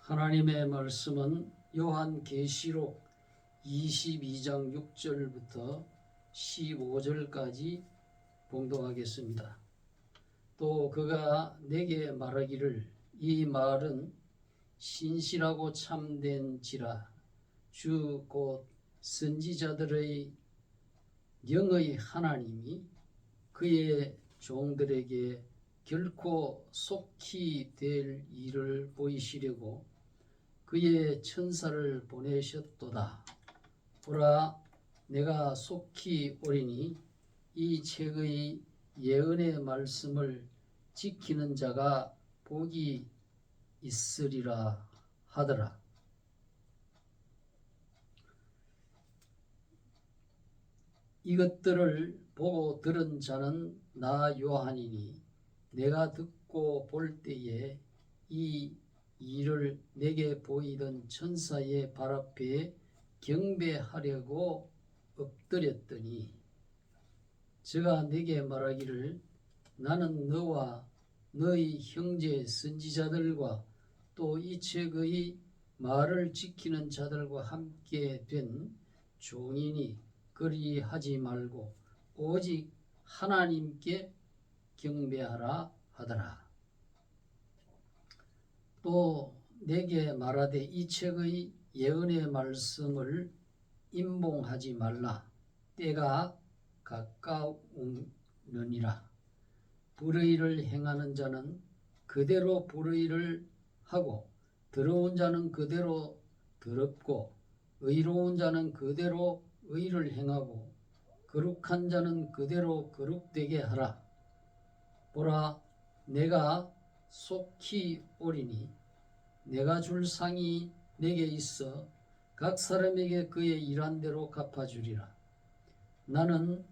하나님의 말씀은 요한계시록 22장 6절부터 15절까지 봉독하겠습니다. 또 그가 내게 말하기를 이 말은 신실하고 참된지라 주 곧 선지자들의 영의 하나님이 그의 종들에게 결코 속히 될 일을 보이시려고 그의 천사를 보내셨도다. 보라, 내가 속히 오리니 이 책의 예언의 말씀을 지키는 자가 복이 있으리라 하더라. 이것들을 보고 들은 자는 나 요한이니 내가 듣고 볼 때에 이 일을 내게 보이던 천사의 발 앞에 경배하려고 엎드렸더니 저가 내게 말하기를 나는 너와 너희 형제 선지자들과 또 이 책의 말을 지키는 자들과 함께 된 종이니 그리하지 말고 오직 하나님께 경배하라 하더라. 또 내게 말하되 이 책의 예언의 말씀을 임봉하지 말라. 때가 가까우느니라. 불의를 행하는 자는 그대로 불의를 하고 더러운 자는 그대로 더럽고 의로운 자는 그대로 의를 행하고 거룩한 자는 그대로 거룩되게 하라. 보라, 내가 속히 오리니 내가 줄 상이 내게 있어 각 사람에게 그의 일한 대로 갚아주리라. 나는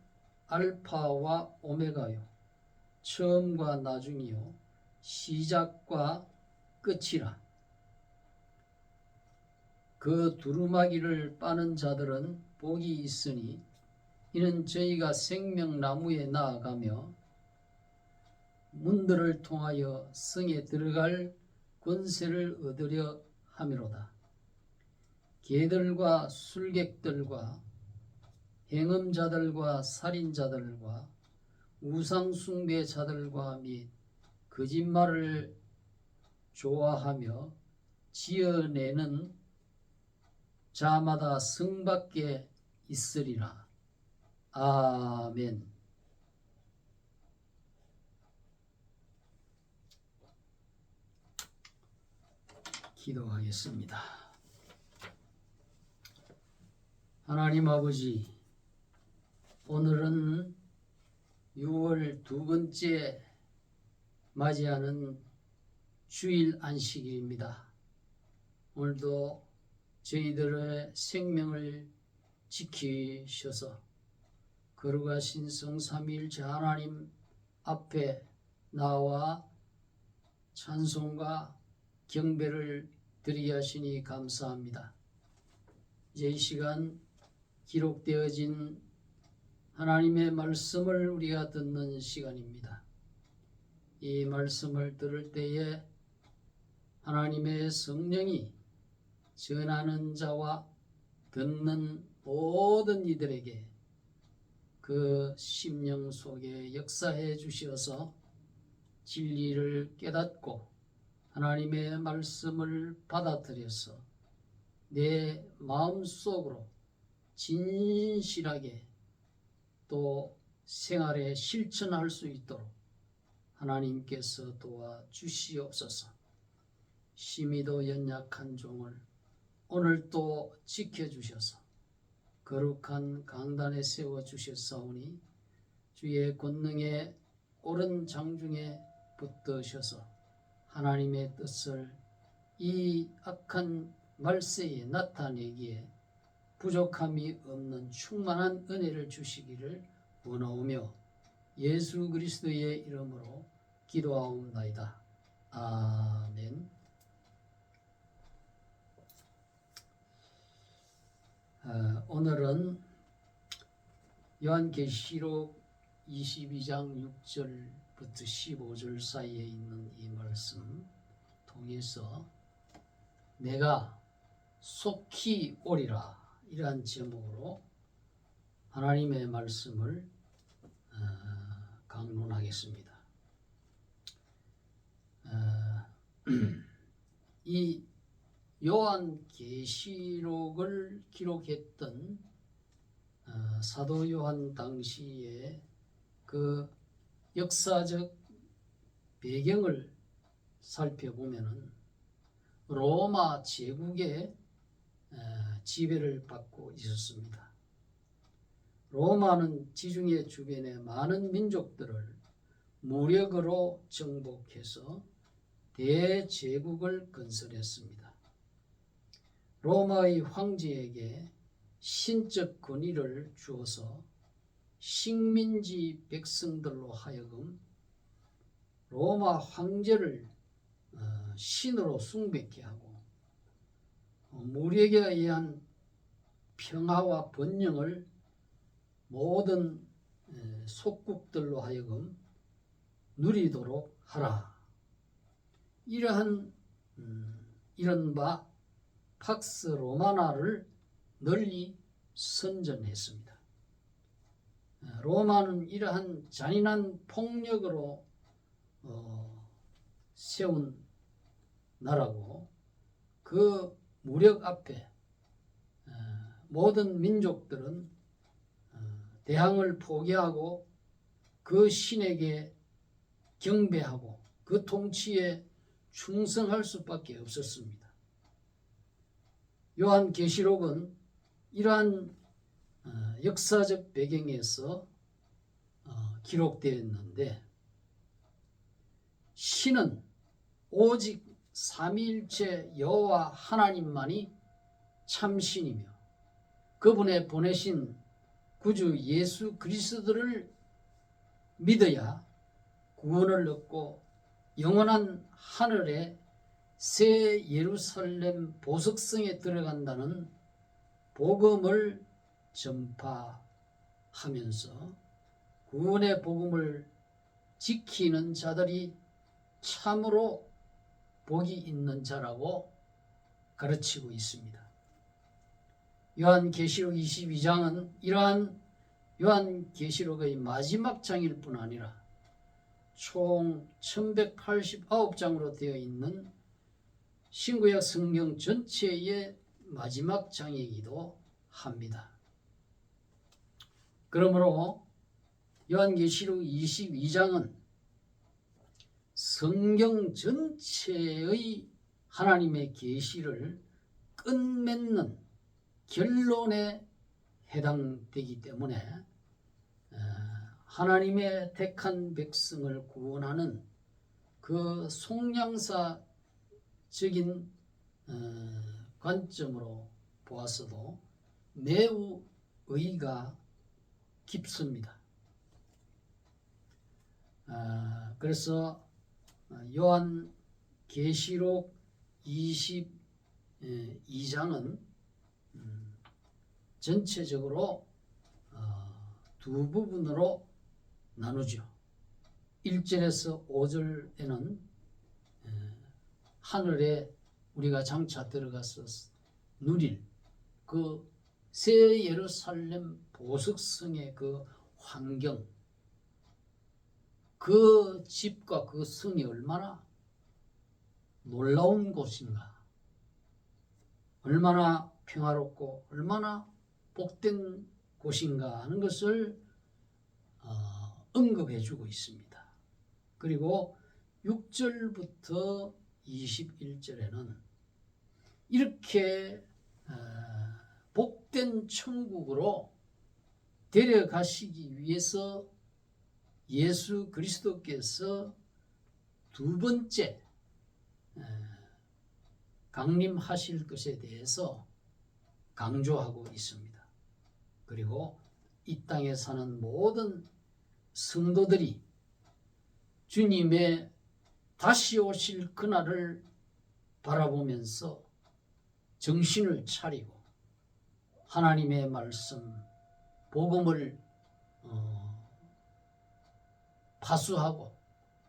알파와 오메가요 처음과 나중이요 시작과 끝이라. 그 두루마기를 빠는 자들은 복이 있으니 이는 저희가 생명나무에 나아가며 문들을 통하여 성에 들어갈 권세를 얻으려 함이로다. 개들과 술객들과 행음자들과 살인자들과 우상숭배자들과 및 거짓말을 좋아하며 지어내는 자마다 성 밖에 있으리라. 아멘. 기도하겠습니다. 하나님 아버지, 오늘은 6월 두 번째 맞이하는 주일 안식일입니다. 오늘도 저희들의 생명을 지키셔서 거룩하신 성삼위일체 하나님 앞에 나와 찬송과 경배를 드리게 하시니 감사합니다. 이제 이 시간 기록되어진 하나님의 말씀을 우리가 듣는 시간입니다. 이 말씀을 들을 때에 하나님의 성령이 전하는 자와 듣는 모든 이들에게 그 심령 속에 역사해 주셔서 진리를 깨닫고 하나님의 말씀을 받아들여서 내 마음속으로 진실하게 또 생활에 실천할 수 있도록 하나님께서 도와주시옵소서. 심히도 연약한 종을 오늘 또 지켜주셔서 거룩한 강단에 세워주셨사오니 주의 권능에 옳은 장중에 붙드셔서 하나님의 뜻을 이 악한 말세에 나타내기에 부족함이 없는 충만한 은혜를 주시기를 원하오며 예수 그리스도의 이름으로 기도하옵나이다. 아멘. 오늘은 요한계시록 22장 6절부터 15절 사이에 있는 이 말씀 통해서 내가 속히 오리라, 이러한 제목으로 하나님의 말씀을 강론하겠습니다. 이 요한계시록을 기록했던 사도 요한 당시의 그 역사적 배경을 살펴보면은 로마 제국의 지배를 받고 있었습니다. 로마는 지중해 주변의 많은 민족들을 무력으로 정복해서 대제국을 건설했습니다. 로마의 황제에게 신적 권위를 주어서 식민지 백성들로 하여금 로마 황제를 신으로 숭배케 하고 무력에 의한 평화와 번영을 모든 속국들로 하여금 누리도록 하라. 이러한 이른바 팍스 로마나를 널리 선전했습니다. 로마는 이러한 잔인한 폭력으로 세운 나라고, 그 무력 앞에 모든 민족들은 대항을 포기하고 그 신에게 경배하고 그 통치에 충성할 수밖에 없었습니다. 요한계시록은 이러한 역사적 배경에서 기록되었는데, 신은 오직 삼위일체 여호와 하나님만이 참신이며 그분의 보내신 구주 예수 그리스도를 믿어야 구원을 얻고 영원한 하늘의 새 예루살렘 보석성에 들어간다는 복음을 전파하면서 구원의 복음을 지키는 자들이 참으로 복이 있는 자라고 가르치고 있습니다. 요한계시록 22장은 이러한 요한계시록의 마지막 장일 뿐 아니라 총 1189장으로 되어 있는 신구약 성경 전체의 마지막 장이기도 합니다. 그러므로 요한계시록 22장은 성경 전체의 하나님의 계시를 끝맺는 결론에 해당되기 때문에 하나님의 택한 백성을 구원하는 그 속량사적인 관점으로 보았어도 매우 의의가 깊습니다. 그래서 요한계시록 22장은 전체적으로 두 부분으로 나누죠. 1절에서 5절에는 하늘에 우리가 장차 들어가서 누릴 그 새 예루살렘 보석성의 그 환경, 그 집과 그 성이 얼마나 놀라운 곳인가, 얼마나 평화롭고 얼마나 복된 곳인가 하는 것을 언급해주고 있습니다. 그리고 6절부터 21절에는 이렇게 복된 천국으로 데려가시기 위해서 예수 그리스도께서 두 번째 강림하실 것에 대해서 강조하고 있습니다. 그리고 이 땅에 사는 모든 성도들이 주님의 다시 오실 그날을 바라보면서 정신을 차리고 하나님의 말씀, 복음을 파수하고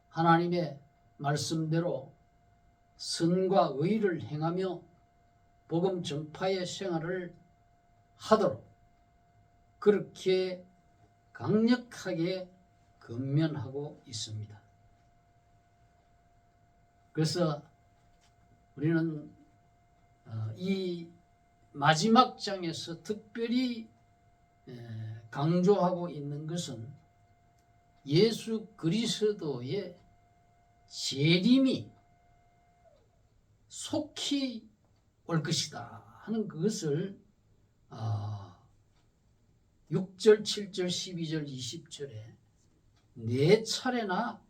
하나님의 말씀대로 선과 의를 행하며 복음 전파의 생활을 하도록 그렇게 강력하게 권면하고 있습니다. 그래서 우리는 이 마지막 장에서 특별히 강조하고 있는 것은 예수 그리스도의 재림이 속히 올 것이다 하는 그것을 6절, 7절, 12절, 20절에 네 차례나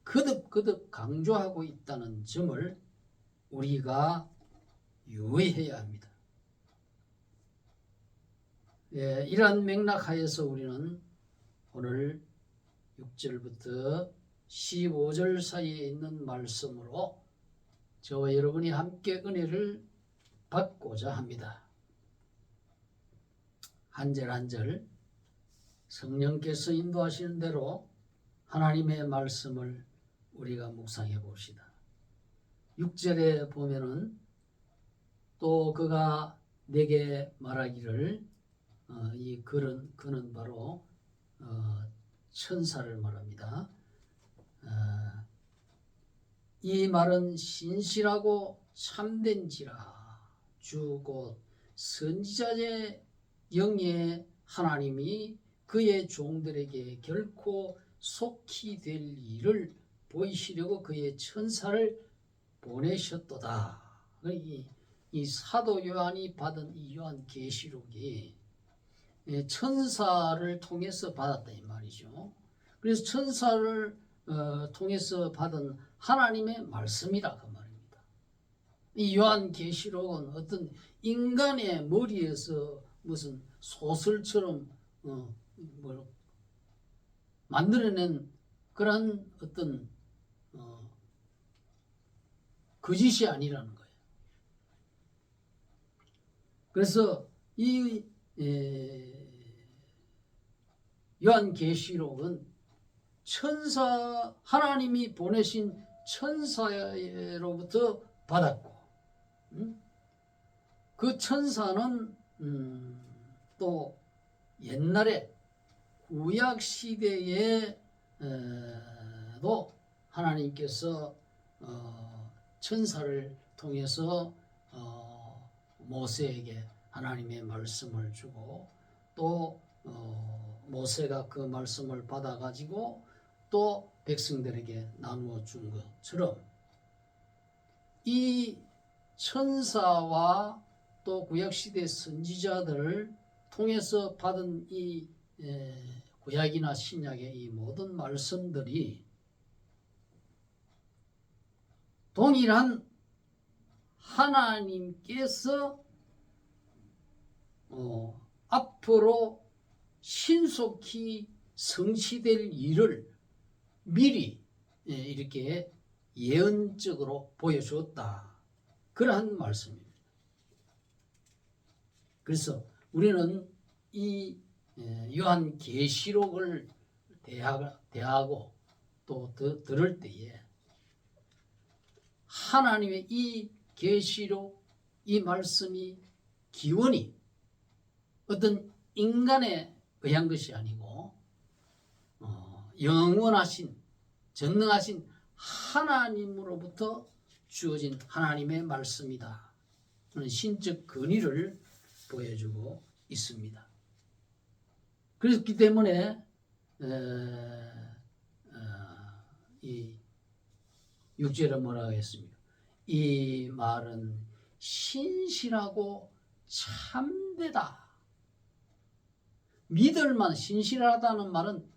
거듭거듭 강조하고 있다는 점을 우리가 유의해야 합니다. 이러한 맥락 하에서 우리는 오늘 6절부터 15절 사이에 있는 말씀으로 저와 여러분이 함께 은혜를 받고자 합니다. 한 절 한 절 성령께서 인도하시는 대로 하나님의 말씀을 우리가 묵상해 봅시다. 6절에 보면은 또 그가 내게 말하기를 이 그는 바로 천사를 말합니다. 이 말은 신실하고 참된지라 주 곧 선지자의 영의 하나님이 그의 종들에게 결코 속히 될 일을 보이시려고 그의 천사를 보내셨도다. 이 사도 요한이 받은 이 요한계시록이 천사를 통해서 받았다 이 말이죠. 그래서 천사를 통해서 받은 하나님의 말씀이라 그 말입니다. 이 요한계시록은 어떤 인간의 머리에서 무슨 소설처럼 만들어낸 그런 어떤 거짓이 아니라는 거예요. 그래서 이 요한계시록은 하나님이 보내신 천사로부터 받았고, 그 천사는 또 옛날에 구약 시대에도 하나님께서 천사를 통해서 모세에게 하나님의 말씀을 주고 또 모세가 그 말씀을 받아가지고 또 백성들에게 나누어 준 것처럼 이 천사와 또 구약시대 선지자들을 통해서 받은 이 구약이나 신약의 이 모든 말씀들이 동일한 하나님께서 앞으로 신속히 성취될 일을 미리 이렇게 예언적으로 보여주었다. 그러한 말씀입니다. 그래서 우리는 이 요한계시록을 대하고 또 들을 때에 하나님의 이 계시록, 이 말씀이 기원이 어떤 인간에 의한 것이 아니고 영원하신 전능하신 하나님으로부터 주어진 하나님의 말씀이다. 그런 신적 근위를 보여주고 있습니다. 그렇기 때문에 이 6절에 뭐라고 했습니까? 이 말은 신실하고 참되다. 믿을만 신실하다는 말은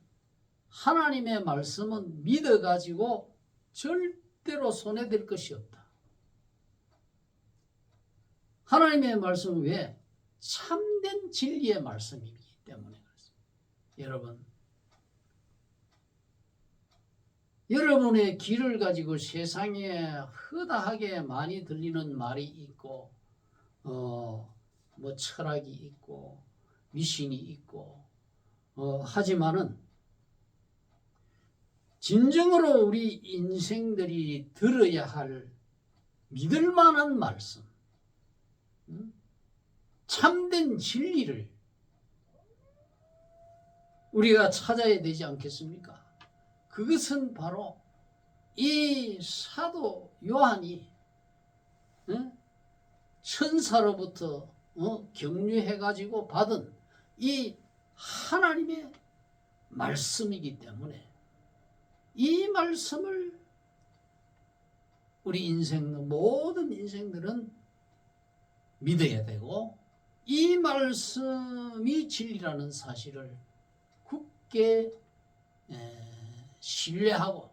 하나님의 말씀은 믿어가지고 절대로 손해될 것이 없다. 하나님의 말씀은 왜? 참된 진리의 말씀이기 때문에 그렇습니다. 여러분의 귀를 가지고 세상에 허다하게 많이 들리는 말이 있고 뭐 철학이 있고 미신이 있고 하지만은 진정으로 우리 인생들이 들어야 할 믿을 만한 말씀, 참된 진리를 우리가 찾아야 되지 않겠습니까? 그것은 바로 이 사도 요한이 천사로부터 격려해가지고 받은 이 하나님의 말씀이기 때문에 이 말씀을 우리 인생 모든 인생들은 믿어야 되고 이 말씀이 진리라는 사실을 굳게 신뢰하고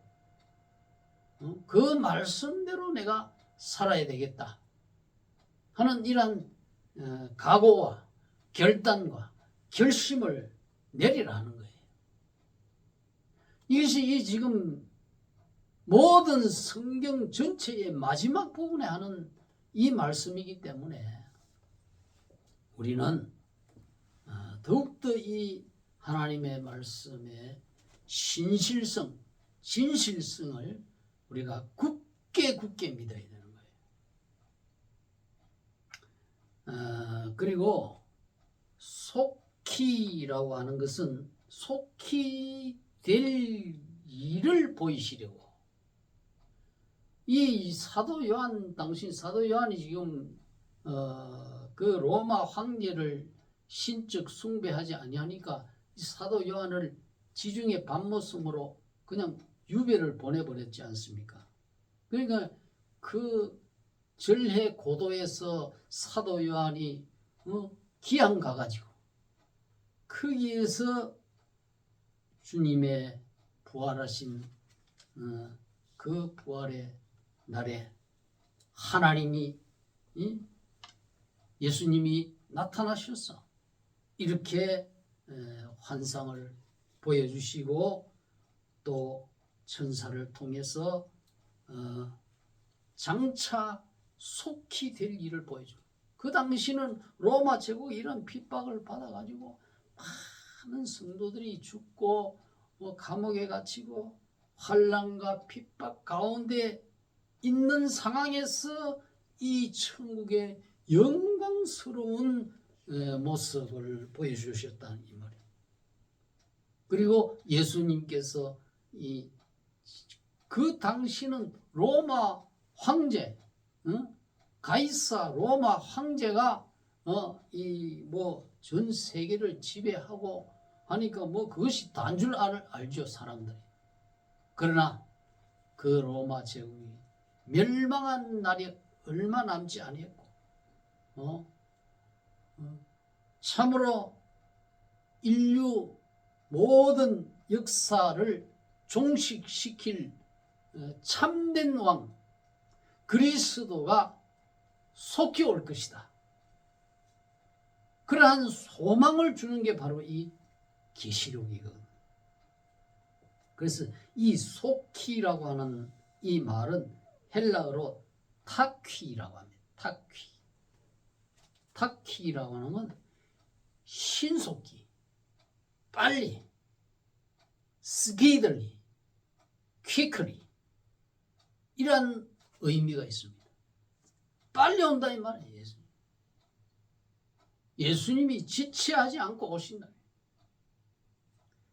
그 말씀대로 내가 살아야 되겠다 하는 이런 각오와 결단과 결심을 내리라 하는 거예요. 이것이 지금 모든 성경 전체의 마지막 부분에 하는 이 말씀이기 때문에 우리는 더욱더 이 하나님의 말씀의 진실성을 우리가 굳게 믿어야 되는 거예요. 그리고 속히라고 하는 것은 속히 될 일을 보이시려고 이 사도 요한 당신 사도 요한이 지금 그 로마 황제를 신적 숭배하지 아니하니까 이 사도 요한을 지중해 밤모섬으로 그냥 유배를 보내버렸지 않습니까? 그러니까 그 절해 고도에서 사도 요한이 기양 가가지고 거기에서 주님의 부활하신 그 부활의 날에 하나님이 예수님이 나타나셨어. 이렇게 환상을 보여주시고 또 천사를 통해서 장차 속히 될 일을 보여줘. 그 당시는 로마 제국이 이런 핍박을 받아가지고 많은 성도들이 죽고 감옥에 갇히고 환난과 핍박 가운데 있는 상황에서 이 천국의 영광스러운 모습을 보여주셨다는 이 말이에요. 그리고 예수님께서 그 당시는 로마 황제, 가이사 로마 황제가 전 세계를 지배하고 하니까 그것이 다인 줄 알죠, 사람들이. 그러나 그 로마 제국이 멸망한 날이 얼마 남지 아니했고 참으로 인류 모든 역사를 종식시킬 참된 왕 그리스도가 속히 올 것이다. 그러한 소망을 주는 게 바로 이 계시록이거든. 그래서 이 속히라고 하는 이 말은 헬라어로 타퀴라고 합니다. 타퀴라고 하는 건 신속히, 빨리, speedily, quickly 이런 의미가 있습니다. 빨리 온다 이 말이에요. 예수님이 지체하지 않고 오신다.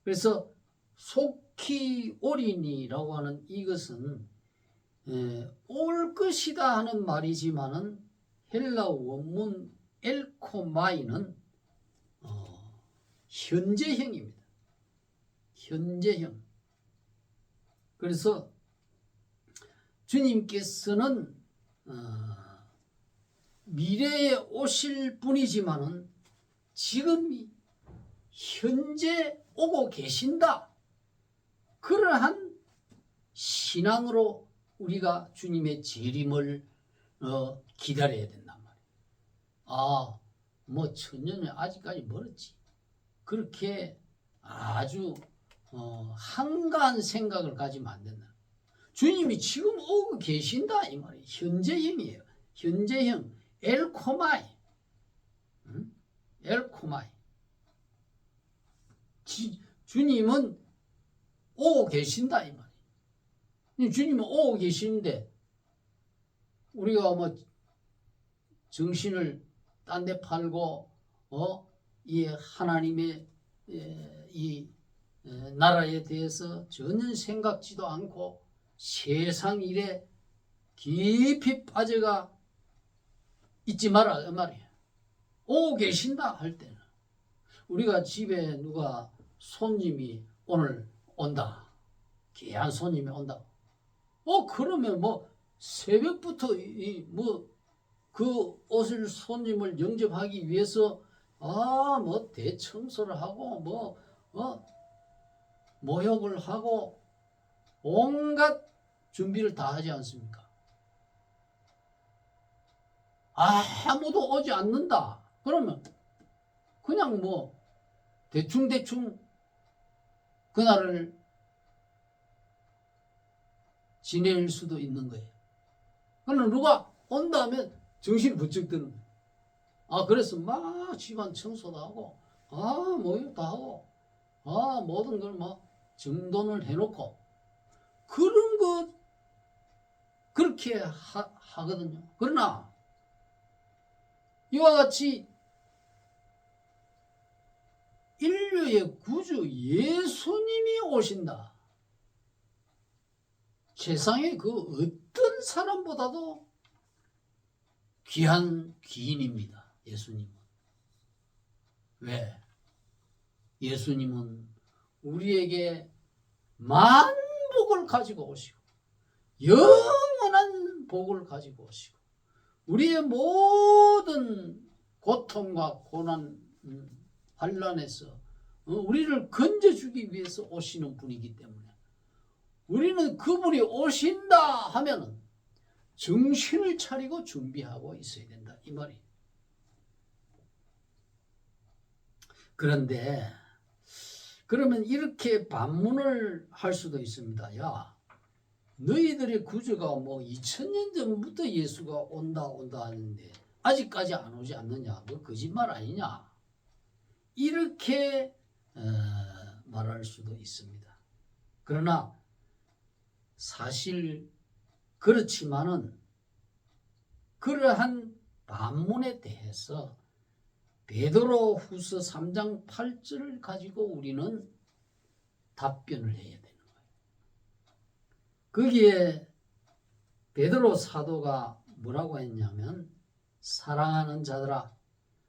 그래서 속히 오리니라고 하는 이것은 올 것이다 하는 말이지만은 헬라 원문 엘코마이는 현재형입니다. 현재형. 그래서 주님께서는 미래에 오실 분이지만은 지금 현재 오고 계신다. 그러한 신앙으로 우리가 주님의 재림을 기다려야 된단 말이에요. 천년이 아직까지 멀었지. 그렇게 아주 한가한 생각을 가지면 안 된다. 주님이 지금 오고 계신다 이 말이에요. 현재형이에요. 현재형 엘코마이. 엘코마이. 주님은 오고 계신다 이 말이에요. 주님은 오고 계시는데 우리가 정신을 딴 데 팔고 이 하나님의 이 나라에 대해서 전혀 생각지도 않고 세상 일에 깊이 빠져가 있지 마라 이 말이에요. 오고 계신다 할 때는 우리가 집에 누가 손님이 오늘 온다. 귀한 손님이 온다. 그러면 뭐 새벽부터 그 옷을 손님을 영접하기 위해서 뭐 대청소를 하고 모욕을 하고 온갖 준비를 다 하지 않습니까? 아무도 오지 않는다. 그러면 그냥 뭐 대충 그날을 지낼 수도 있는 거예요. 그러나 누가 온다 하면 정신이 번쩍 드는 거예요. 그래서 막 집안 청소도 하고 모욕도 하고 모든 걸 막 정돈을 해놓고 그런 것 그렇게 하거든요. 그러나 이와 같이 인류의 구주 예수님이 오신다. 세상의 그 어떤 사람보다도 귀한 귀인입니다. 예수님은. 왜? 예수님은 우리에게 만복을 가지고 오시고 영원한 복을 가지고 오시고 우리의 모든 고통과 고난, 환난에서 우리를 건져주기 위해서 오시는 분이기 때문에 우리는 그분이 오신다 하면은 정신을 차리고 준비하고 있어야 된다 이 말이에요. 그런데 그러면 이렇게 반문을 할 수도 있습니다. 야, 너희들의 구주가 뭐 2000년 전부터 예수가 온다 하는데 아직까지 안 오지 않느냐? 뭐 거짓말 아니냐? 이렇게 말할 수도 있습니다. 그러나 사실 그렇지만은 그러한 반문에 대해서 베드로후서 3장 8절을 가지고 우리는 답변을 해야 되는 거예요. 거기에 베드로 사도가 뭐라고 했냐면 사랑하는 자들아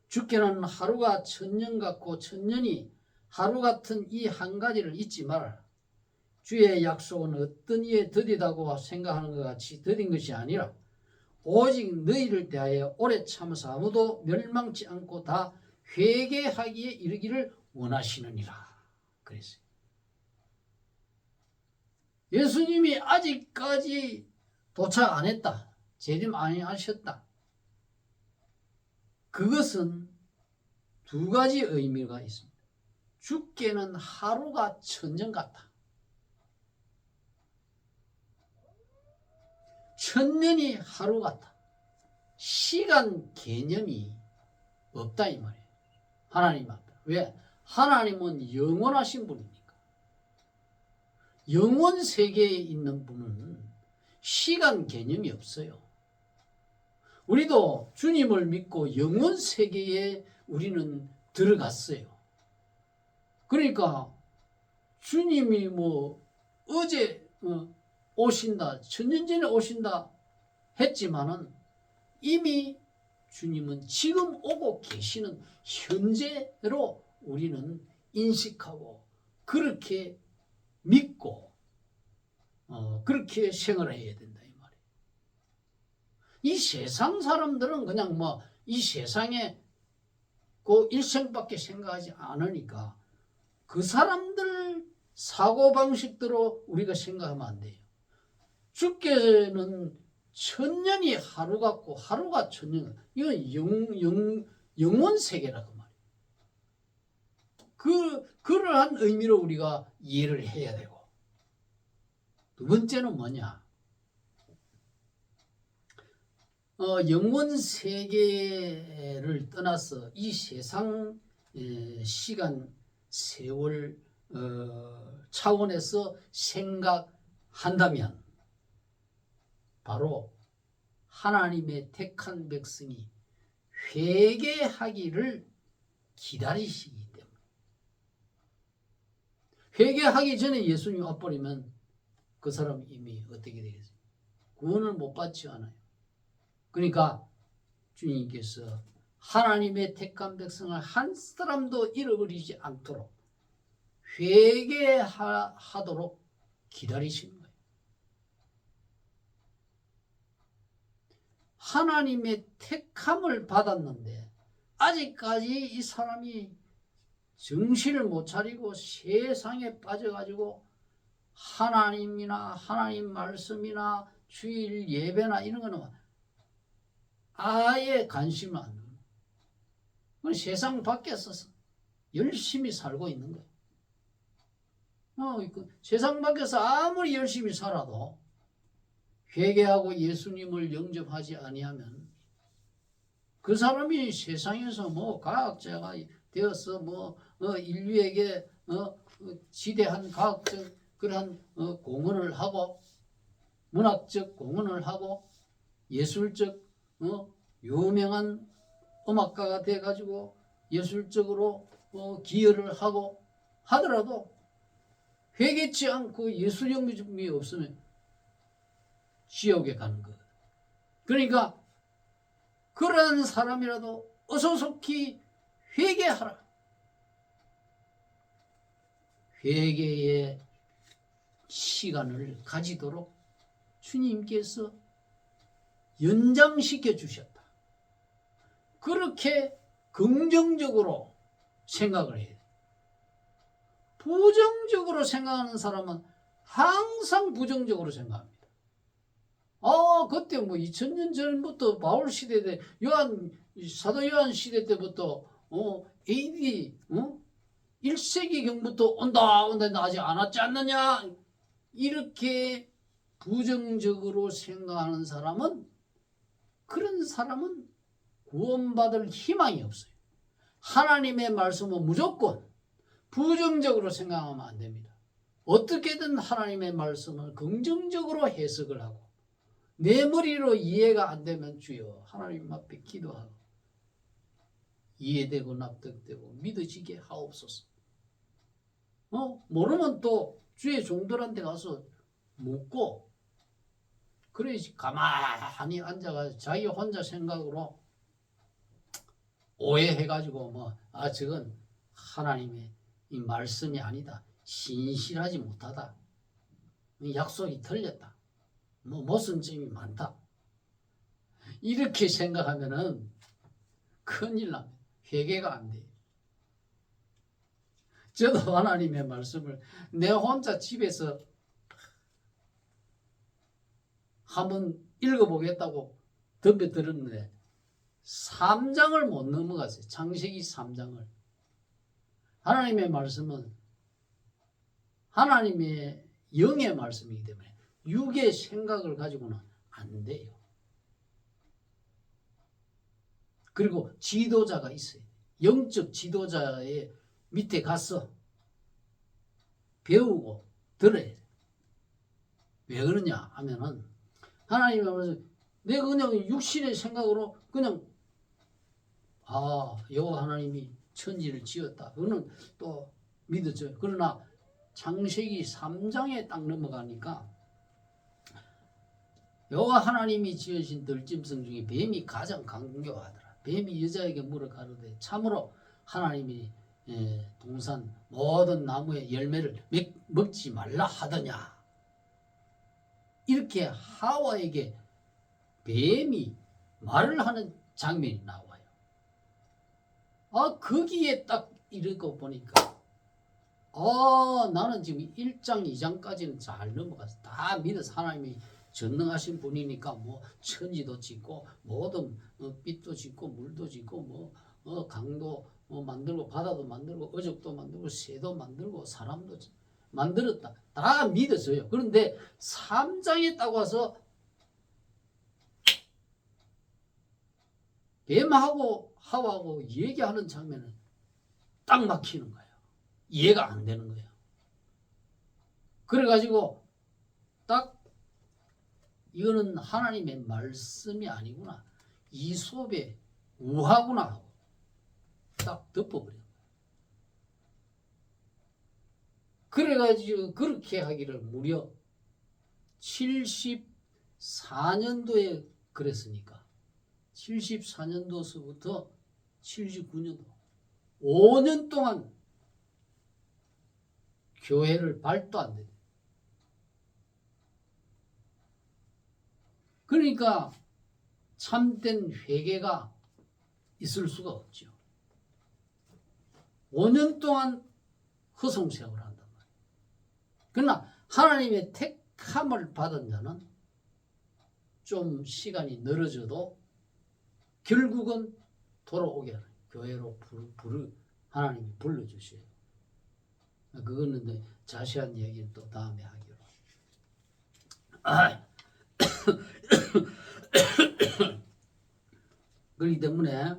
주께는 하루가 천년 같고 천년이 하루 같은 이 한 가지를 잊지 말아라. 주의 약속은 어떤 이에 더디다고 생각하는 것 같이 더딘 것이 아니라 오직 너희를 대하여 오래 참으사 아무도 멸망치 않고 다 회개하기에 이르기를 원하시느니라. 그랬어요. 예수님이 아직까지 도착 안 했다. 재림 안 하셨다. 그것은 두 가지 의미가 있습니다. 주께는 하루가 천년 같다. 천년이 하루 같다. 시간 개념이 없다 이 말이에요. 하나님 앞에. 왜? 하나님은 영원하신 분이니까. 영원 세계에 있는 분은 시간 개념이 없어요. 우리도 주님을 믿고 영원 세계에 우리는 들어갔어요. 그러니까 주님이 뭐 어제 오신다, 천년 전에 오신다 했지만은 이미 주님은 지금 오고 계시는 현재로 우리는 인식하고 그렇게 믿고 그렇게 생활해야 된다 이 말이에요. 이 세상 사람들은 그냥 뭐 이 세상에 그 일생밖에 생각하지 않으니까 그 사람들 사고방식대로 우리가 생각하면 안 돼요. 주께는 천년이 하루 같고 하루가 천년. 이건 영원 세계라 그 말이에요. 그러한 의미로 우리가 이해를 해야 되고. 두 번째는 뭐냐? 영원 세계를 떠나서 이 세상 시간 세월 차원에서 생각한다면 바로 하나님의 택한 백성이 회개하기를 기다리시기 때문에. 회개하기 전에 예수님 와버리면 그 사람 이미 어떻게 되겠어요? 구원을 못 받지 않아요. 그러니까 주님께서 하나님의 택한 백성을 한 사람도 잃어버리지 않도록 회개하도록 기다리시는 거예요. 하나님의 택함을 받았는데 아직까지 이 사람이 정신을 못 차리고 세상에 빠져가지고 하나님이나 하나님 말씀이나 주일 예배나 이런 거는 아예 관심을 안 두는 거예요. 세상 밖에서 열심히 살고 있는 거예요. 세상 밖에서 아무리 열심히 살아도 회개하고 예수님을 영접하지 아니하면 그 사람이 세상에서 뭐 과학자가 되어서 인류에게 지대한 과학적 그러한 공헌을 하고 문학적 공헌을 하고 예술적 유명한 음악가가 돼가지고 예술적으로 기여를 하고 하더라도 회개치 않고 예수 영접이 없으면 지옥에 가는 거예요. 그러니까 그러한 사람이라도 어서속히 회개하라. 회개의 시간을 가지도록 주님께서 연장시켜 주셨다. 그렇게 긍정적으로 생각을 해야 돼. 부정적으로 생각하는 사람은 항상 부정적으로 생각합니다. 그때 2000년 전부터 바울 시대 때 사도 요한 시대 때부터 AD 1세기경부터 온다 아직 안 왔지 않느냐 이렇게 부정적으로 생각하는 사람은 그런 사람은 구원받을 희망이 없어요. 하나님의 말씀은 무조건 부정적으로 생각하면 안 됩니다. 어떻게든 하나님의 말씀을 긍정적으로 해석을 하고 내 머리로 이해가 안 되면 주여 하나님 앞에 기도하고 이해되고 납득되고 믿어지게 하옵소서. 모르면 또 주의 종들한테 가서 묻고 그래 가만히 앉아가 자기 혼자 생각으로 오해해가지고 저건 하나님의 이 말씀이 아니다. 신실하지 못하다. 약속이 틀렸다. 모순점이 많다. 이렇게 생각하면은 큰일 납니다. 회개가 안 돼요. 저도 하나님의 말씀을 내 혼자 집에서 한번 읽어보겠다고 덤벼들었는데 3장을 못 넘어갔어요. 창세기 3장을. 하나님의 말씀은 하나님의 영의 말씀이기 때문에 육의 생각을 가지고는 안 돼요. 그리고 지도자가 있어요. 영적 지도자의 밑에 가서 배우고 들어야 돼요. 왜 그러냐 하면은 하나님의 말씀 내가 그냥 육신의 생각으로 그냥 여호와 하나님이 천지를 지었다. 그거는 또 믿어져요. 그러나 창세기 3장에 딱 넘어가니까 여호와 하나님이 지으신 들짐승 중에 뱀이 가장 강경하더라. 뱀이 여자에게 물어 가로되 참으로 하나님이 동산 모든 나무의 열매를 먹지 말라 하더냐. 이렇게 하와에게 뱀이 말을 하는 장면이 나와요. 거기에 딱 이러고 보니까 나는 지금 1장 2장까지는 잘 넘어가서 다 믿어서 하나님이 전능하신 분이니까 천지도 짓고 모든 빛도 짓고 물도 짓고 강도 만들고 바다도 만들고 어족도 만들고 새도 만들고 사람도 만들었다. 다 믿어져요. 그런데 3장에 딱 와서 뱀하고 하와하고 얘기하는 장면은 딱 막히는 거예요. 이해가 안 되는 거예요. 그래가지고 딱 이거는 하나님의 말씀이 아니구나. 이솝의 우하구나 하고 딱 덮어버려. 그래가지고 그렇게 하기를 무려 74년도에 그랬으니까 74년도서부터 79년도 5년 동안 교회를 발도 안 돼. 그러니까 참된 회개가 있을 수가 없죠. 5년 동안 허송세월을 한단 말이에요. 그러나 하나님의 택함을 받은 자는 좀 시간이 늘어져도 결국은 돌아오게 하는 교회로 하나님이 불러주셔요. 그거는 자세한 얘기는 또 다음에 하기로. 그렇기 때문에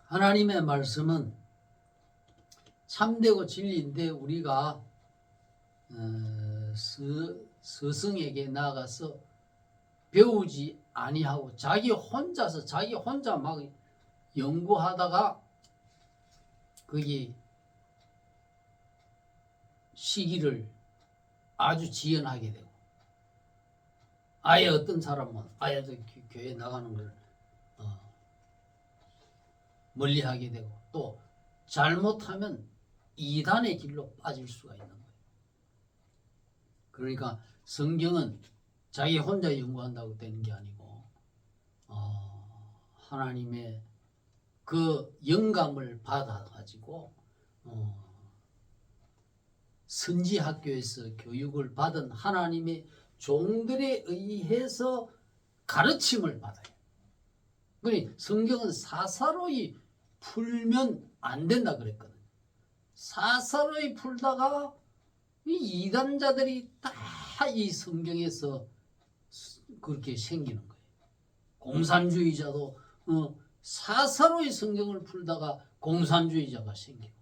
하나님의 말씀은 참되고 진리인데 우리가 스승에게 나가서 배우지 아니하고 자기 혼자 막 연구하다가 거기 시기를 아주 지연하게 되고 아예 어떤 사람은 아예 교회 나가는 걸 멀리하게 되고 또 잘못하면 이단의 길로 빠질 수가 있는 거예요. 그러니까 성경은 자기 혼자 연구한다고 되는 게 아니고 하나님의 그 영감을 받아가지고 선지학교에서 교육을 받은 하나님의 종들에 의해서 가르침을 받아요. 그러니 성경은 사사로이 풀면 안 된다 그랬거든요. 사사로이 풀다가 이 이단자들이 다 이 성경에서 그렇게 생기는 거예요. 공산주의자도 사사로이 성경을 풀다가 공산주의자가 생기고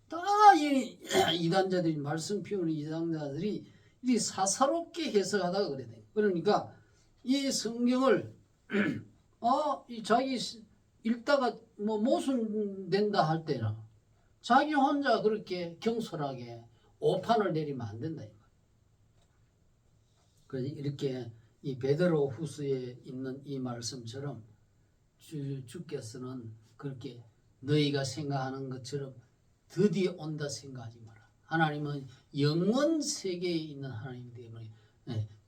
다 이 이단자들이 말씀 피우는 이단자들이 이 사사롭게 해석하다가 그래 돼요. 그러니까 이 성경을 이 자기 읽다가 뭐 모순된다 할 때는 자기 혼자 그렇게 경솔하게 오판을 내리면 안 된다. 그래서 이렇게 이 베드로 후서에 있는 이 말씀처럼 주께서는 그렇게 너희가 생각하는 것처럼 드디어 온다 생각하지 마라. 하나님은 영원 세계에 있는 하나님 때문에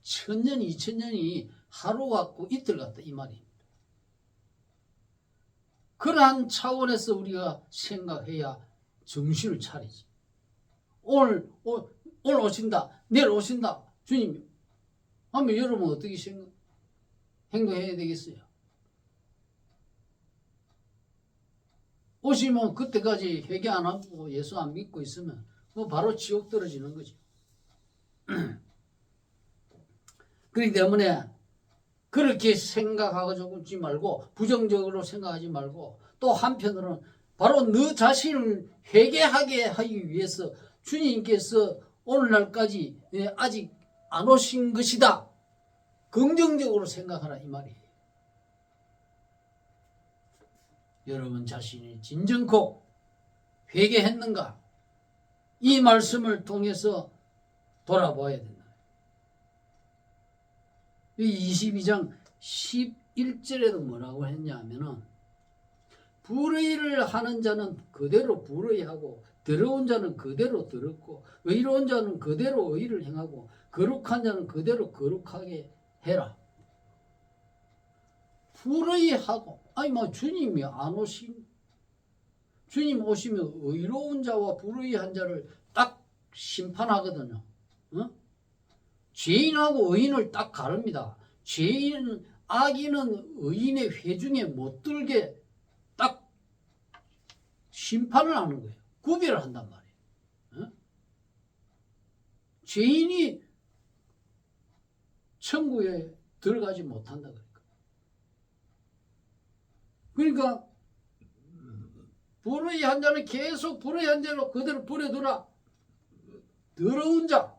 1000년, 2000년이 하루 같고 이틀 같다 이 말입니다. 그러한 차원에서 우리가 생각해야 정신을 차리지. 오늘 오신다, 내일 오신다, 주님 하면 여러분 어떻게 행동해야 되겠어요? 오시면 그때까지 회개 안 하고 예수 안 믿고 있으면 뭐 바로 지옥 떨어지는 거죠. 그렇기 때문에 그렇게 생각하지 말고 부정적으로 생각하지 말고 또 한편으로는 바로 너 자신을 회개하게 하기 위해서 주님께서 오늘날까지 아직 안 오신 것이다. 긍정적으로 생각하라 이 말이에요. 여러분 자신이 진정코 회개했는가? 이 말씀을 통해서 돌아봐야 된다. 22장 11절에도 뭐라고 했냐면은 불의를 하는 자는 그대로 불의하고 더러운 자는 그대로 더럽고 의로운 자는 그대로 의를 행하고 거룩한 자는 그대로 거룩하게 해라. 불의하고 주님이 안 오신 주님 오시면 의로운 자와 불의한 자를 딱 심판하거든요. 죄인하고 의인을 딱 가릅니다. 악인은 의인의 회중에 못 들게 딱 심판을 하는 거예요. 구별을 한단 말이에요. 죄인이 천국에 들어가지 못한다. 그러니까 불의 한 자는 계속 불의 한 자로 그대로 버려두라. 더러운 자,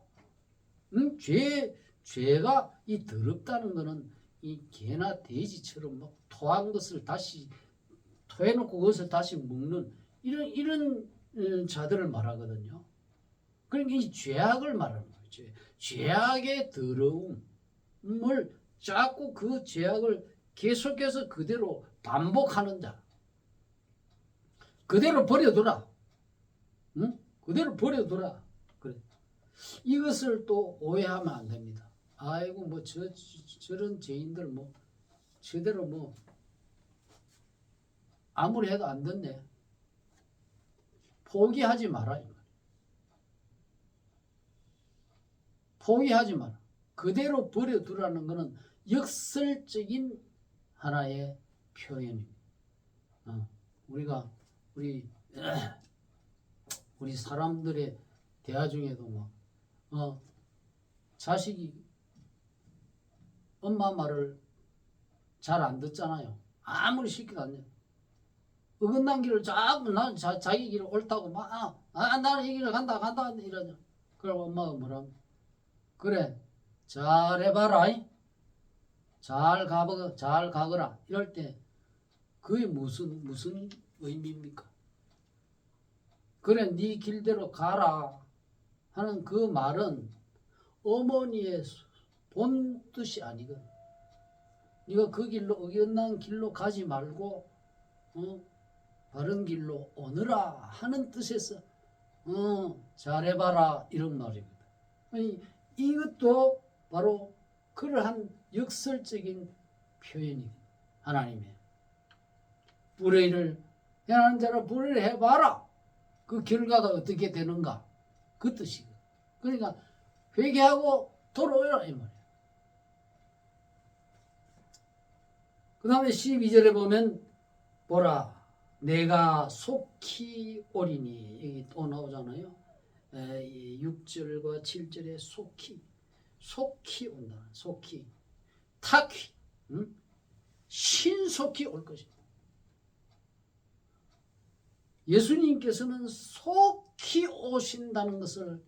죄가 이 더럽다는 거는 이 개나 돼지처럼 막 토한 것을 다시 토해놓고 그것을 다시 먹는 이런 자들을 말하거든요. 그러니까 이 죄악을 말하는 거죠. 죄악의 더러움을 자꾸 그 죄악을 계속해서 그대로 반복하는 자. 그대로 버려두라. 응? 그대로 버려두라. 그래. 이것을 또 오해하면 안 됩니다. 아이고 뭐 저런 죄인들 뭐 제대로 뭐 아무리 해도 안 듣네. 포기하지 마라. 포기하지 마라. 그대로 버려두라는 것은 역설적인 하나의 표현입니다. 우리 사람들의 대화 중에도 자식이 엄마 말을 잘 안 듣잖아요. 아무리 시켜도 안 돼. 어긋난 길을 자꾸 자기 길을 옳다고 나는 이 길을 간다 이러죠. 그럼 엄마가 뭐라? 그래 잘해봐라. 잘 가거라. 이럴 때 그게 무슨 의미입니까? 그래 네 길대로 가라 하는 그 말은 어머니의 본 뜻이 아니거든. 네가 그 길로 어긋난 길로 가지 말고 바른 길로 오너라 하는 뜻에서 잘해봐라 이런 말입니다. 아니, 이것도 바로 그러한 역설적인 표현입니다. 하나님의 불의를 행하는 자로 불의를 해봐라. 그 결과가 어떻게 되는가 그 뜻이거든. 그러니까 회개하고 돌아오라 이 말이에요. 그 다음에 12절에 보면 보라 내가 속히 오리니 여기 또 나오잖아요. 6절과 7절에 속히 온다. 속히 탁히 신속히 올 것이다. 예수님께서는 속히 오신다는 것을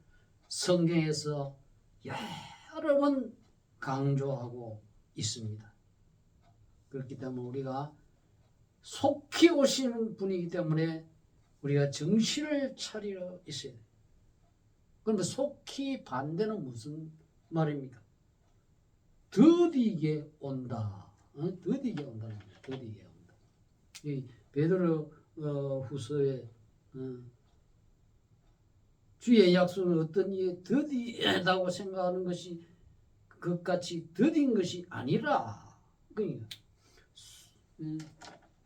성경에서 여러 번 강조하고 있습니다. 그렇기 때문에 우리가 속히 오시는 분이기 때문에 우리가 정신을 차리러 있어야 돼요. 그런데 속히 반대는 무슨 말입니까? 더디게 온다. 더디게 온다는 거예요. 더디게 온다. 이 베드로 후서에 주의 약속은 어떤 이에 더디다고 생각하는 것이 그것같이 더딘 것이 아니라 그러니까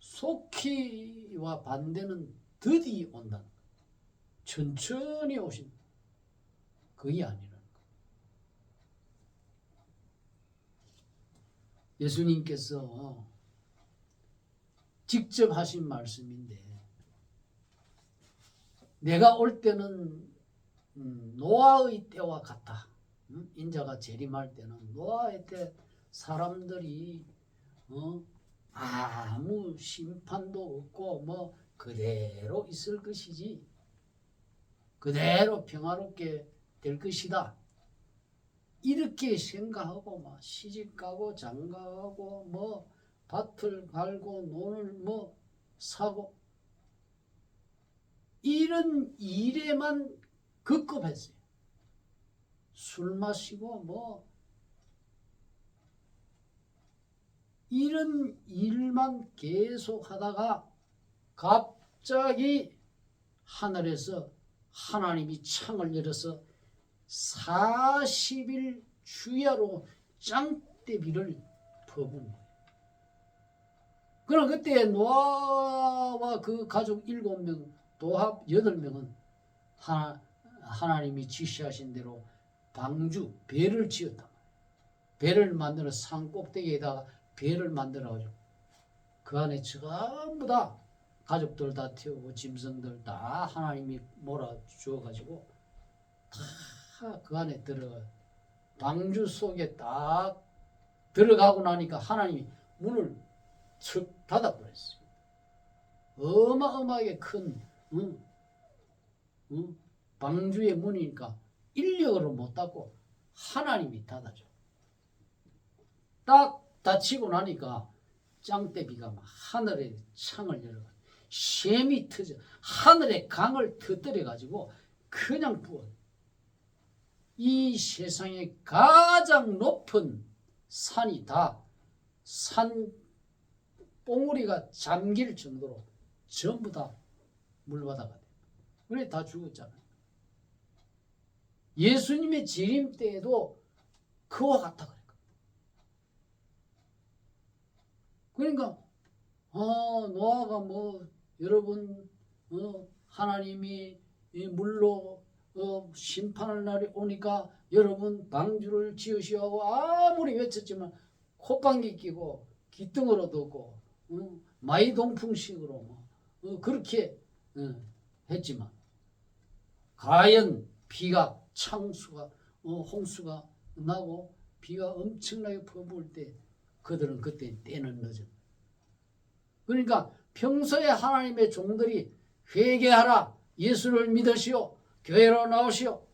속히와 반대는 더디 온다. 천천히 오신다. 그게 아니라는 거예요. 예수님께서 직접 하신 말씀인데 내가 올 때는 노아의 때와 같다. 인자가 재림할 때는 노아의 때 사람들이 아무 심판도 없고 뭐 그대로 있을 것이지 그대로 평화롭게 될 것이다. 이렇게 생각하고 막 시집가고 장가가고 뭐 밭을 갈고 논을 뭐 사고 이런 일에만 급급했어요. 술 마시고 뭐 이런 일만 계속 하다가 갑자기 하늘에서 하나님이 창을 열어서 40일 주야로 짱대비를 퍼부은 거예요. 그럼 그때 노아와 그 가족 7명 도합 8명은 하나님이 지시하신 대로 방주 배를 지었다. 배를 만들어 산 꼭대기에다가 배를 만들어가지고 그 안에 전부 다 가족들 다 태우고 짐승들 다 하나님이 몰아주어가지고 다 그 안에 들어가 방주 속에 딱 들어가고 나니까 하나님이 문을 척 닫아버렸어요. 어마어마하게 큰 방주의 문이니까 인력으로 못 닫고 하나님이 닫아줘. 딱 닫히고 나니까 짱떼비가 막 하늘의 창을 열어가 샘이 터져 하늘의 강을 터뜨려 가지고 그냥 부어. 이 세상에 가장 높은 산이 다 산 뽕우리가 잠길 정도로 전부 다 물바다가 돼. 그래 다 죽었잖아요. 예수님의 재림 때에도 그와 같다 그러니까 노아가 뭐 여러분 하나님이 물로 심판할 날이 오니까 여러분 방주를 지으시오 하고 아무리 외쳤지만 콧방귀 끼고 기등으로 덮고 마이동풍식으로 그렇게 했지만 과연 비가 창수가 홍수가 나고 비가 엄청나게 퍼부을 때 그들은 그때 때는 늦은. 그러니까 평소에 하나님의 종들이 회개하라, 예수를 믿으시오, 교회로 나오시오,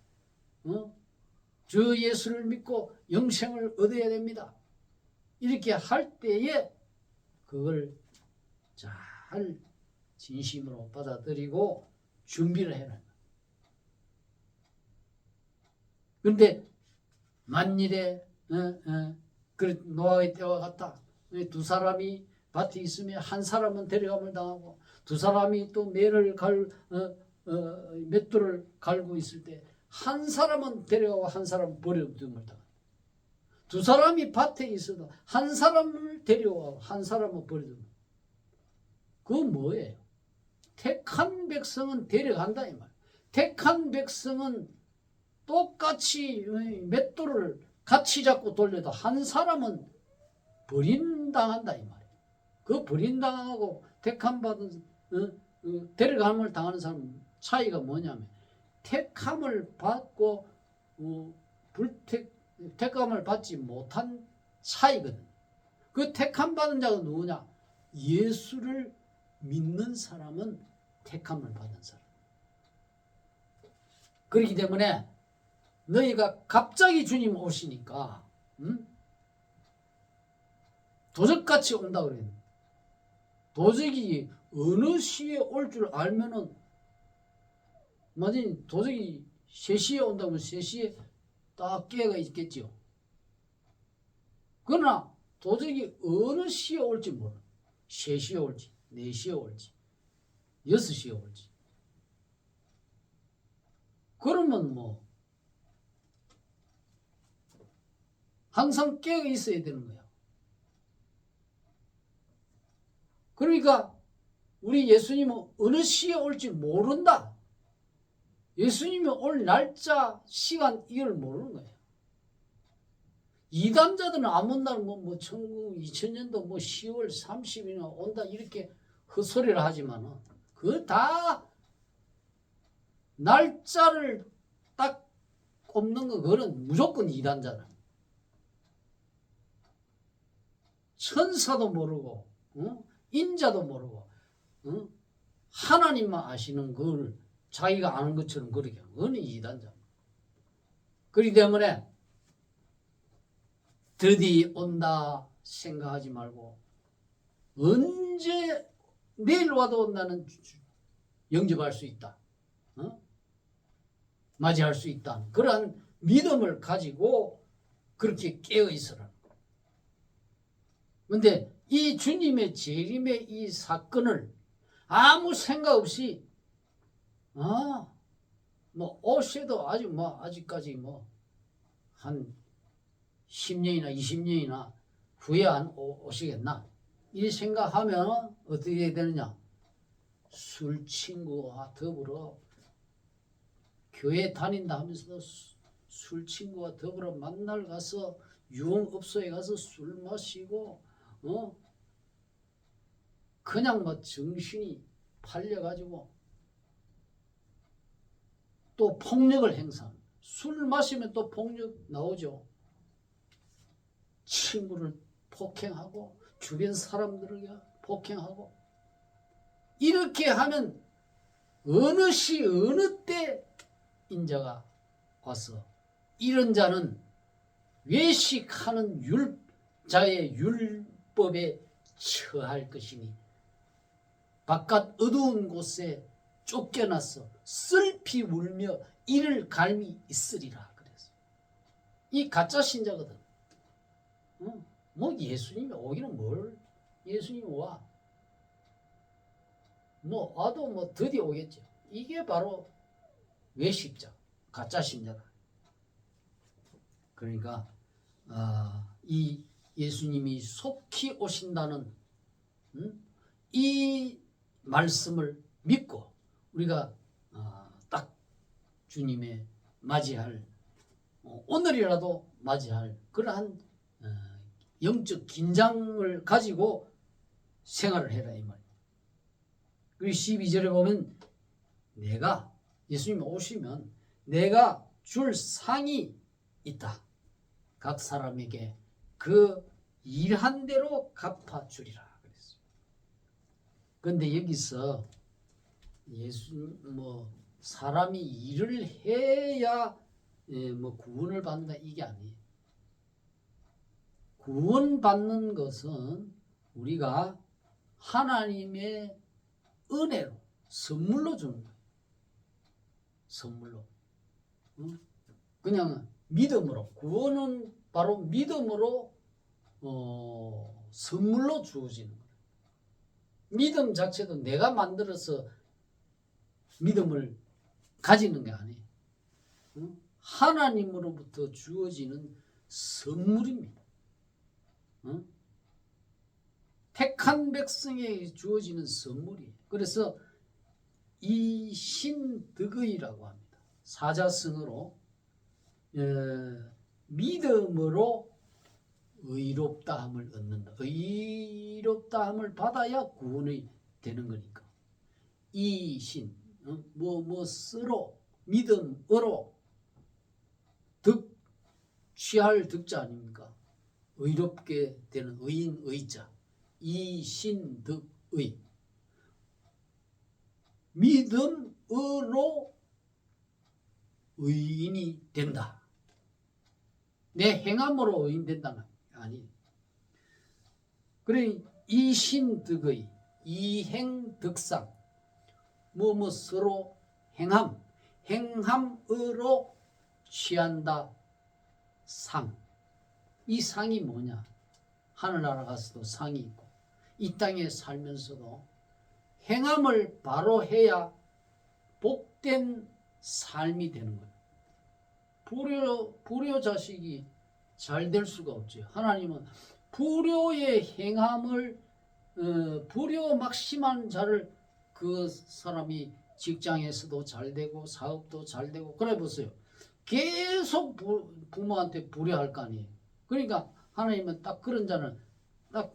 주 예수를 믿고 영생을 얻어야 됩니다. 이렇게 할 때에 그걸 잘 진심으로 받아들이고 준비를 해놔요. 그런데 만일에 노아의 때와 같다. 두 사람이 밭에 있으면 한 사람은 데려감을 당하고 두 사람이 또 맷돌을 갈고 있을 때 한 사람은 데려가고 한 사람은 버려둠을 당한다. 두 사람이 밭에 있어도 한 사람을 데려가고 한 사람은 버려둠. 그건 뭐예요? 택한 백성은 데려간다 이 말. 택한 백성은 똑같이 맷돌을 같이 잡고 돌려도 한 사람은 버림당한다 이 말이에요. 그 버림당하고 택함 받은 데려감을 당하는 사람 차이가 뭐냐면 택함을 받고 택함을 받지 못한 차이거든. 그 택함 받은 자가 누구냐? 예수를 믿는 사람은 택함을 받은 사람. 그렇기 때문에 너희가 갑자기 주님 오시니까 도적같이 온다 그랬는데 도적이 어느 시에 올 줄 알면은 만약에 도적이 3시에 온다면 3시에 딱 깨가 있겠죠. 그러나 도적이 어느 시에 올지 몰라. 3시에 올지 4시에 올지 6시에 올지. 그러면 뭐 항상 깨어 있어야 되는 거야. 그러니까 우리 예수님은 어느 시에 올지 모른다. 예수님이 올 날짜, 시간 이걸 모르는 거예요. 이단자들은 아무 날 2000년도 10월 30일이나 온다 이렇게 헛소리를 하지만은 그 다 날짜를 딱 꼽는 거 그거는 무조건 이단자다. 천사도 모르고 인자도 모르고 하나님만 아시는 걸 자기가 아는 것처럼 그렇게 하는 그건 이단자. 그렇기 때문에 드디 온다 생각하지 말고 언제 내일 와도 나는 영접할 수 있다. 맞이할 수 있다. 그러한 믿음을 가지고 그렇게 깨어 있으라. 그런데 이 주님의 재림의 이 사건을 아무 생각 없이 오셔도 아직까지 한 10년이나 20년이나 후에 안 오시겠나? 이 생각하면 어떻게 되느냐? 술 친구와 더불어 교회 다닌다 하면서도 술 친구와 더불어 만날 가서 유흥업소에 가서 술 마시고 그냥 정신이 팔려가지고 또 폭력을 행사합니다. 술 마시면 또 폭력 나오죠. 친구를 폭행하고 주변 사람들을 폭행하고 이렇게 하면 어느 시 어느 때 인자가 와서 이런 자는 외식하는 자의 율법에 처할 것이니 바깥 어두운 곳에 쫓겨나서 슬피 울며 이를 갈미 있으리라 그랬어. 이 가짜 신자거든. 뭐 예수님이 오기는 뭘 예수님이 와. 뭐 와도 뭐 드디어 오겠죠. 이게 바로 외식자, 가짜 신자다. 그러니까 이 예수님이 속히 오신다는 이 말씀을 믿고 우리가 딱 주님의 맞이할 오늘이라도 맞이할 그러한 영적 긴장을 가지고 생활을 해라 이 말이에요. 그리고 12절에 보면 내가 예수님 오시면 내가 줄 상이 있다. 각 사람에게 그 일한 대로 갚아주리라 그랬어요. 그런데 여기서 사람이 일을 해야 구원을 받는다 이게 아니에요. 구원받는 것은 우리가 하나님의 은혜로 선물로 주는 거예요. 선물로. 그냥 믿음으로. 구원은 바로 믿음으로 선물로 주어지는 거예요. 믿음 자체도 내가 만들어서 믿음을 가지는 게 아니에요. 하나님으로부터 주어지는 선물입니다. 택한 백성에게 주어지는 선물이에요. 그래서 이 신득의라고 합니다. 사자성어로 믿음으로 의롭다함을 얻는다. 의롭다함을 받아야 구원이 되는 거니까. 이 신, 무엇으로 믿음으로 취할 득자 아닙니까? 의롭게 되는 의인 의자. 이신득의 믿음으로 의인이 된다. 내 행함으로 의인 된다는 아니. 그래 이신득의 이행득상 무엇으로 행함으로 취한다 상. 이 상이 뭐냐? 하늘나라 가서도 상이 있고 이 땅에 살면서도 행함을 바로 해야 복된 삶이 되는 거예요. 불효 자식이 잘 될 수가 없죠. 하나님은 불효의 행함을 불효 막심한 자를 그 사람이 직장에서도 잘 되고 사업도 잘 되고 그래 보세요. 계속 부모한테 불효할 거 아니에요. 그러니까 하나님은 딱 그런 자는 딱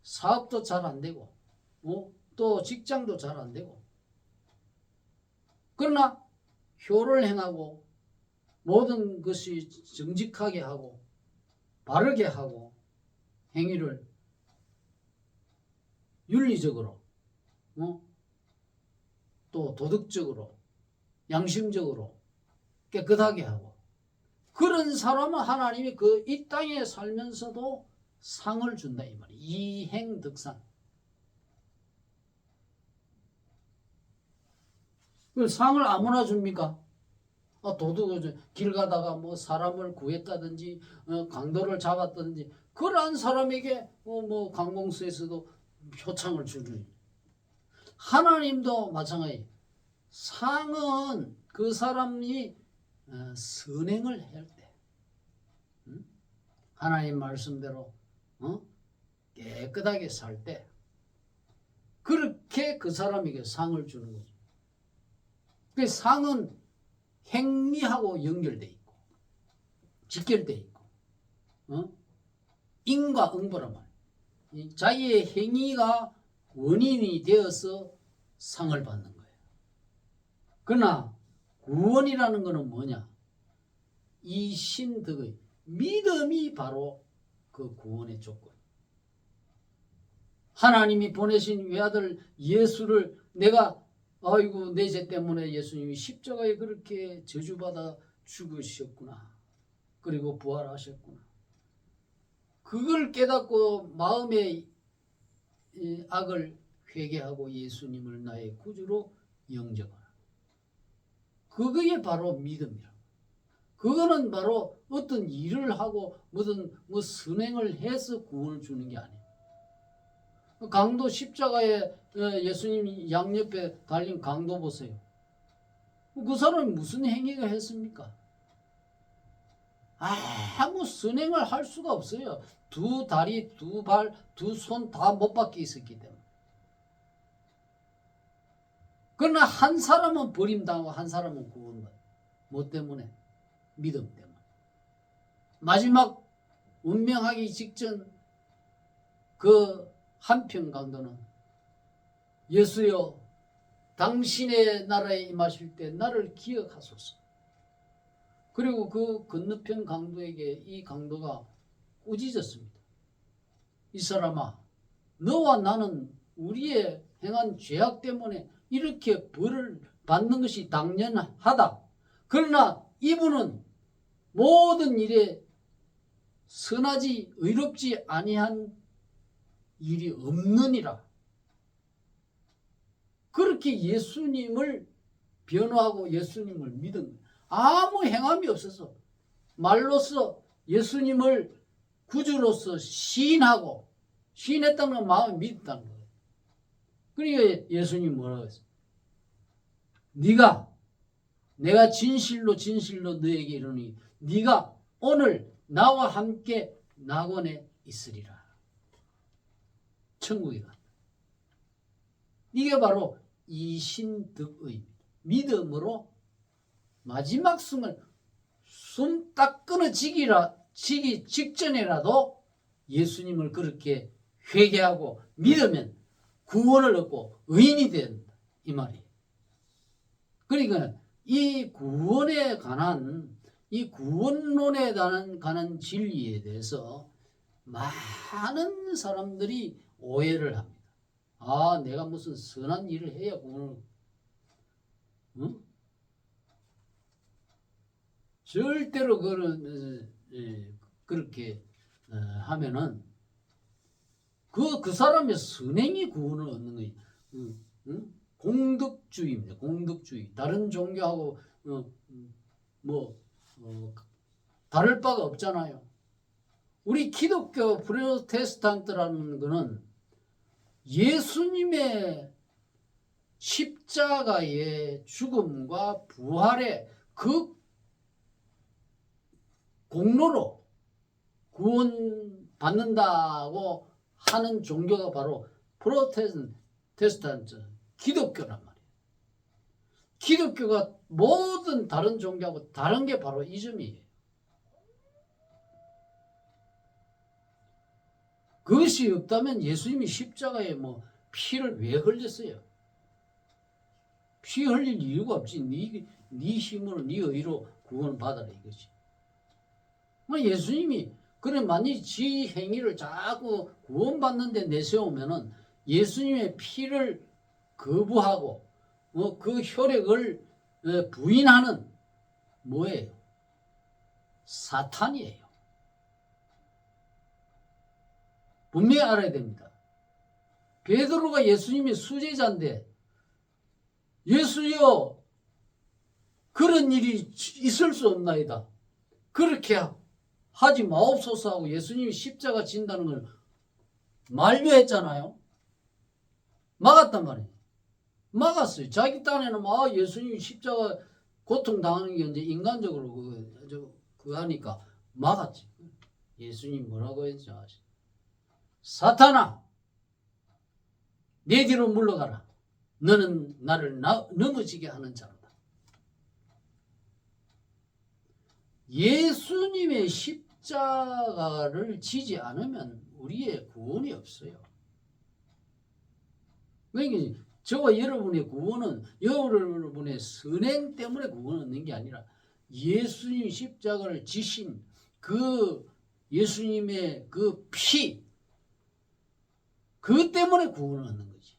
사업도 잘 안 되고 또 직장도 잘 안 되고 그러나 효를 행하고 모든 것이 정직하게 하고 바르게 하고 행위를 윤리적으로 또 도덕적으로 양심적으로 깨끗하게 하고 그런 사람은 하나님이 이 땅에 살면서도 상을 준다 이 말이에요. 이행득상. 그 상을 아무나 줍니까? 길 가다가 사람을 구했다든지 강도를 잡았다든지 그러한 사람에게 관공서에서도 표창을 주는. 하나님도 마찬가지. 상은 그 사람이 선행을 할 때, 하나님 말씀대로 깨끗하게 살 때, 그렇게 그 사람에게 상을 주는 거죠. 그 상은 행위하고 연결돼 있고, 직결돼 있고, 인과 응보란 말이에요. 자기의 행위가 원인이 되어서 상을 받는 거예요. 그러나 구원이라는 것은 뭐냐? 이 신덕의 믿음이 바로 그 구원의 조건. 하나님이 보내신 외아들 예수를 내가 아이고 내 죄 때문에 예수님이 십자가에 그렇게 저주받아 죽으셨구나. 그리고 부활하셨구나. 그걸 깨닫고 마음의 악을 회개하고 예수님을 나의 구주로 영접하라. 그게 바로 믿음이라. 그거는 바로 어떤 일을 하고 무슨 선행을 해서 구원을 주는 게 아니에요. 강도 십자가에 예수님 양옆에 달린 강도 보세요. 그 사람이 무슨 행위가 했습니까? 아무 선행을 할 수가 없어요. 두 다리, 두 발, 두 손 다 못 박혀 있었기 때문에. 그러나 한 사람은 버림당하고 한 사람은 구원받아요. 뭐 때문에? 믿음 때문에. 마지막 운명하기 직전 그 한편 강도는 예수여 당신의 나라에 임하실 때 나를 기억하소서. 그리고 그 건너편 강도에게 이 강도가 꾸짖었습니다. 이 사람아, 너와 나는 우리의 행한 죄악 때문에 이렇게 벌을 받는 것이 당연하다. 그러나 이분은 모든 일에 선하지 의롭지 아니한 일이 없느니라. 그렇게 예수님을 변호하고 예수님을 믿은 거예요. 아무 행함이 없어서 말로써 예수님을 구주로서 시인하고 시인했다는 마음이 믿었다는 거예요. 그러니까 예수님이 뭐라고 했어요? 내가 진실로 너에게 이르니 네가 오늘 나와 함께 낙원에 있으리라. 천국에 간다. 이게 바로 이신득의 믿음으로 마지막 숨을 숨 딱 끊어지기 직전에라도 예수님을 그렇게 회개하고 믿으면 구원을 얻고 의인이 된다. 이 말이에요. 그러니까 이 구원에 관한 이 구원론에 관한 진리에 대해서 많은 사람들이 오해를 합니다. 아, 내가 무슨 선한 일을 해야 구원을, 응? 절대로 그렇게 하면은 그 사람의 선행이 구원을 얻는 거예요. 응? 공덕주의입니다. 공덕주의. 다른 종교하고 다를 바가 없잖아요. 우리 기독교 프로테스탄트라는 거는 예수님의 십자가의 죽음과 부활의 그 공로로 구원받는다고 하는 종교가 바로 프로테스탄트 기독교란 말이에요. 기독교가 모든 다른 종교하고 다른 게 바로 이 점이에요. 그것이 없다면 예수님이 십자가에 피를 왜 흘렸어요? 피 흘릴 이유가 없지. 네 힘으로 네 의로 구원을 받아라 이거지. 예수님이 그래 만약 지 행위를 자꾸 구원받는 데 내세우면은 예수님의 피를 거부하고 그 혈액을 부인하는 뭐예요? 사탄이에요. 분명히 알아야 됩니다. 베드로가 예수님의 수제자인데 예수여 그런 일이 있을 수 없나이다. 그렇게 하지 마옵소서 하고 예수님이 십자가 진다는 걸 만류했잖아요. 막았단 말이에요. 막았어요. 자기 딴에는 예수님이 십자가 고통당하는 게 이제 인간적으로 그거 하니까 막았지. 예수님 뭐라고 했지? 사탄아, 내 뒤로 물러가라. 너는 나를 넘어지게 하는 자로다. 예수님의 십자가를 지지 않으면 우리의 구원이 없어요. 그러니까 저와 여러분의 구원은 여러분의 선행 때문에 구원을 얻는 게 아니라 예수님 십자가를 지신 그 예수님의 그 피, 그 때문에 구원을 얻는 거지.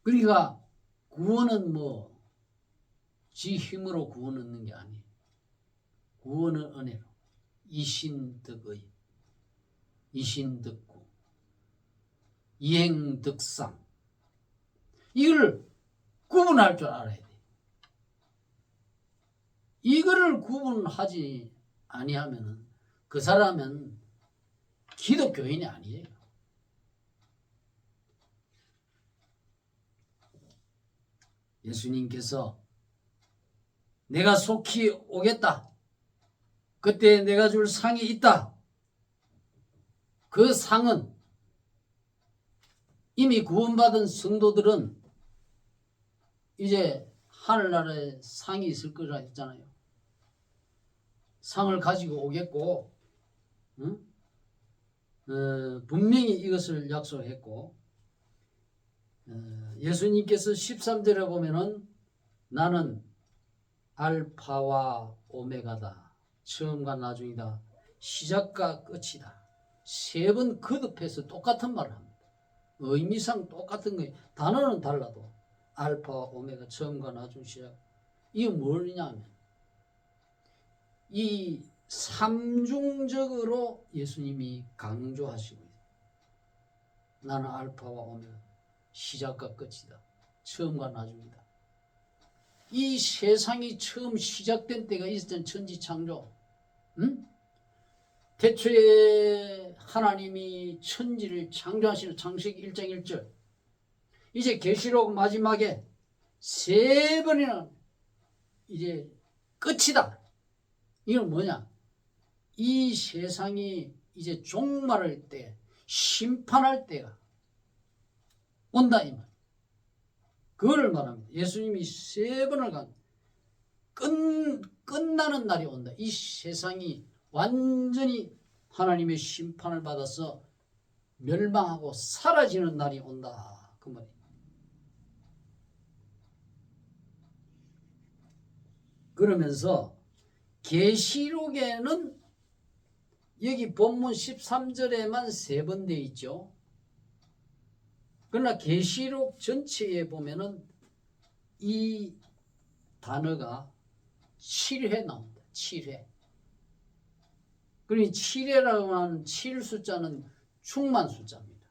그러니까 구원은 뭐 지 힘으로 구원 얻는 게 아니에요. 구원은 은혜로. 이신득의, 이신득구, 이행득상. 이걸 구분할 줄 알아야 돼. 이거를 구분하지 아니하면은 그 사람은 기독교인이 아니에요. 예수님께서 내가 속히 오겠다. 그때 내가 줄 상이 있다. 그 상은 이미 구원받은 성도들은 이제 하늘나라에 상이 있을 거라 했잖아요. 상을 가지고 오겠고, 응? 분명히 이것을 약속했고, 예수님께서 13절에 보면은 나는 알파와 오메가다. 처음과 나중이다. 시작과 끝이다. 세 번 거듭해서 똑같은 말을 합니다. 의미상 똑같은 거예요. 단어는 달라도 알파와 오메가, 처음과 나중, 시작. 이게 뭐냐면 이 삼중적으로 예수님이 강조하시고 있어요. 나는 알파와 오메가, 시작과 끝이다. 처음과 나중이다. 이 세상이 처음 시작된 때가 있었던 천지창조. 응? 태초에 하나님이 천지를 창조하시는 창세기 1장 1절. 이제 계시록 마지막에 세 번이나 이제 끝이다. 이건 뭐냐? 이 세상이 이제 종말할 때, 심판할 때가 온다 이 말. 그거를 말합니다. 예수님이 세 번을 끝나는 날이 온다. 이 세상이 완전히 하나님의 심판을 받아서 멸망하고 사라지는 날이 온다. 그 말이에요. 그러면서 계시록에는 여기 본문 13절에만 세 번 되어 있죠. 그러나 계시록 전체에 보면은 이 단어가 7회 나옵니다. 7회. 그러니 7회라고 하는 7 숫자는 충만 숫자입니다.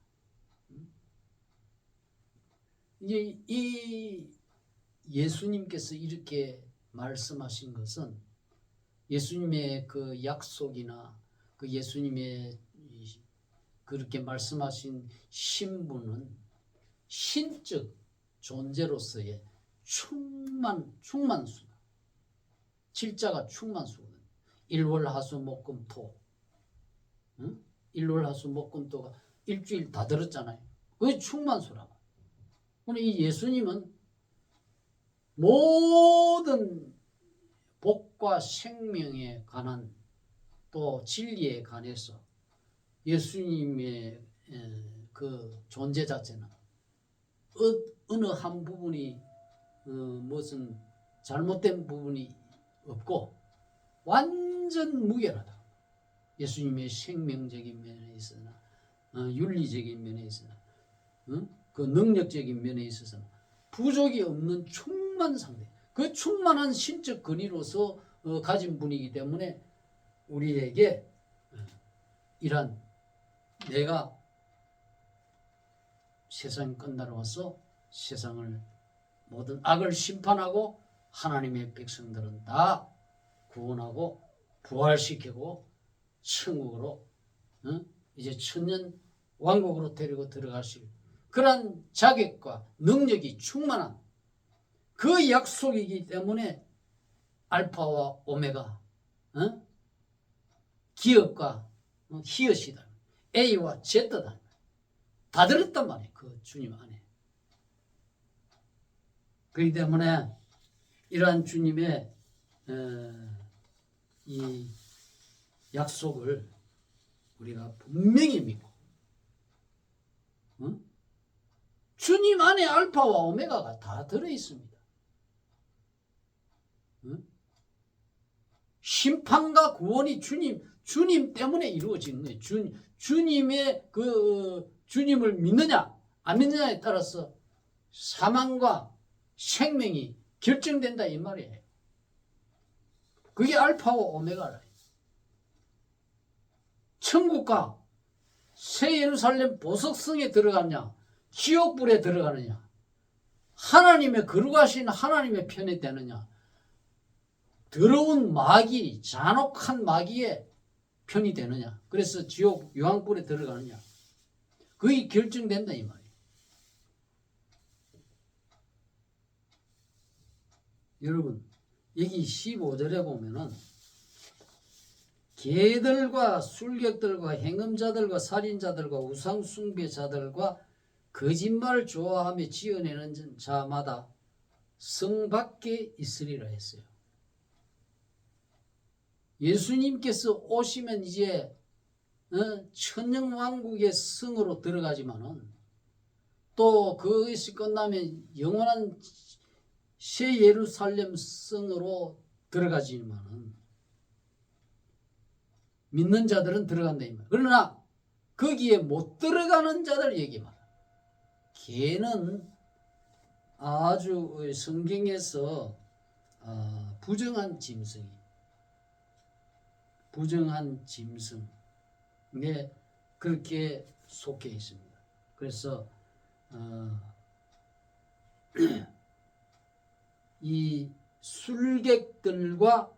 이제 이 예수님께서 이렇게 말씀하신 것은 예수님의 그 약속이나 그 예수님의 그렇게 말씀하신 신분은 신적 존재로서의 충만수다. 7자가 충만수거든. 일월하수목금토. 응? 일월하수목금토가 일주일 다 들었잖아요. 그게 충만수라고. 그런데 이 예수님은 모든 복과 생명에 관한 또 진리에 관해서 예수님의 그 존재 자체는 어느 한 부분이 무슨 잘못된 부분이 없고 완전 무결하다. 예수님의 생명적인 면에 있어서나 윤리적인 면에 있어서나 그 능력적인 면에 있어서는 부족이 없는 충만 상태. 그 충만한 신적 근위로서 가진 분이기 때문에 우리에게 이런 내가 세상이 끝나러 와서 세상을 모든 악을 심판하고 하나님의 백성들은 다 구원하고 부활시키고 천국으로 이제 천년 왕국으로 데리고 들어가실 그런 자격과 능력이 충만한 그 약속이기 때문에 알파와 오메가 기업과 히읗이다. A와 Z다. 다 들었단 말이에요. 그 주님 안에. 그렇기 때문에 이러한 주님의 이 약속을 우리가 분명히 믿고 주님 안에 알파와 오메가가 다 들어있습니다. 심판과 구원이 주님 때문에 이루어지는 거예요. 주님의 주님을 믿느냐 안 믿느냐에 따라서 사망과 생명이 결정된다 이 말이에요. 그게 알파고 오메가라. 천국과 새 예루살렘 보석성에 들어가느냐 지옥불에 들어가느냐 하나님의 거룩하신 하나님의 편에 되느냐 더러운 마귀 잔혹한 마귀의 편이 되느냐 그래서 지옥 유황불에 들어가느냐 그게 결정된다 이 말이에요. 여러분 여기 15절에 보면은 개들과 술객들과 행음자들과 살인자들과 우상숭배자들과 거짓말을 좋아하며 지어내는 자마다 성 밖에 있으리라 했어요. 예수님께서 오시면 이제 천년왕국의 성으로 들어가지만은 또 그것이 끝나면 영원한 새 예루살렘 성으로 들어가지만은 믿는 자들은 들어간다 이 말. 그러나 거기에 못 들어가는 자들 얘기 말. 걔는 아주 성경에서 부정한 짐승이 부정한 짐승에 그렇게 속해 있습니다. 그래서 이 술객들과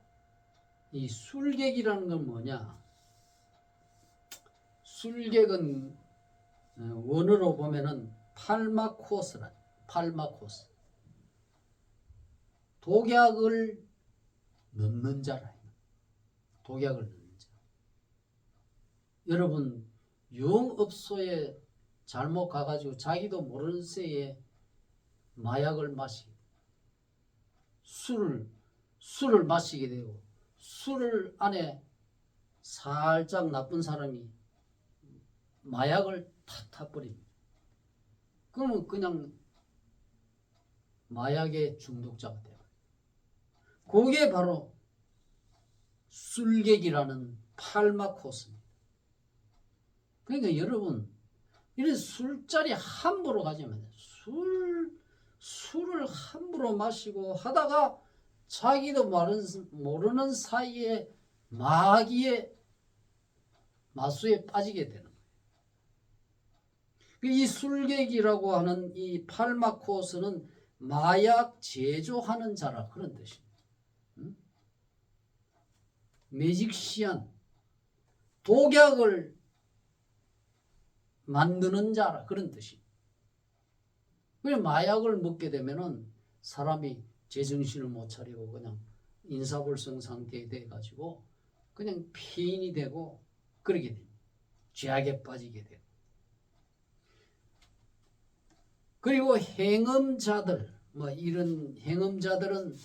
이 술객이라는 건 뭐냐? 술객은 원어로 보면은 팔마코스라. 팔마코스. 독약을 넣는 자라. 독약을 넣는 자. 여러분 유흥업소에 잘못 가가지고 자기도 모르는 새에 마약을 마시게 술을 마시게 되고 술을 안에 살짝 나쁜 사람이 마약을 탁 타버립니다. 그러면 그냥 마약의 중독자가 돼요. 그게 바로 술객이라는 팔마코스입니다. 그러니까 여러분 이런 술자리 함부로 가지 마세요. 술을 함부로 마시고 하다가 자기도 모르는 사이에 마귀의 마수에 빠지게 되는 거예요. 이 술객이라고 하는 이 팔마코스는 마약 제조하는 자라 그런 뜻입니다. 매직시안, 독약을 만드는 자라 그런 뜻입니다. 그냥 마약을 먹게 되면은 사람이 제정신을 못 차리고 그냥 인사불성 상태에 돼 가지고 그냥 폐인이 되고 그러게 됩니다. 죄악에 빠지게 되고. 그리고 행음자들, 이런 행음자들은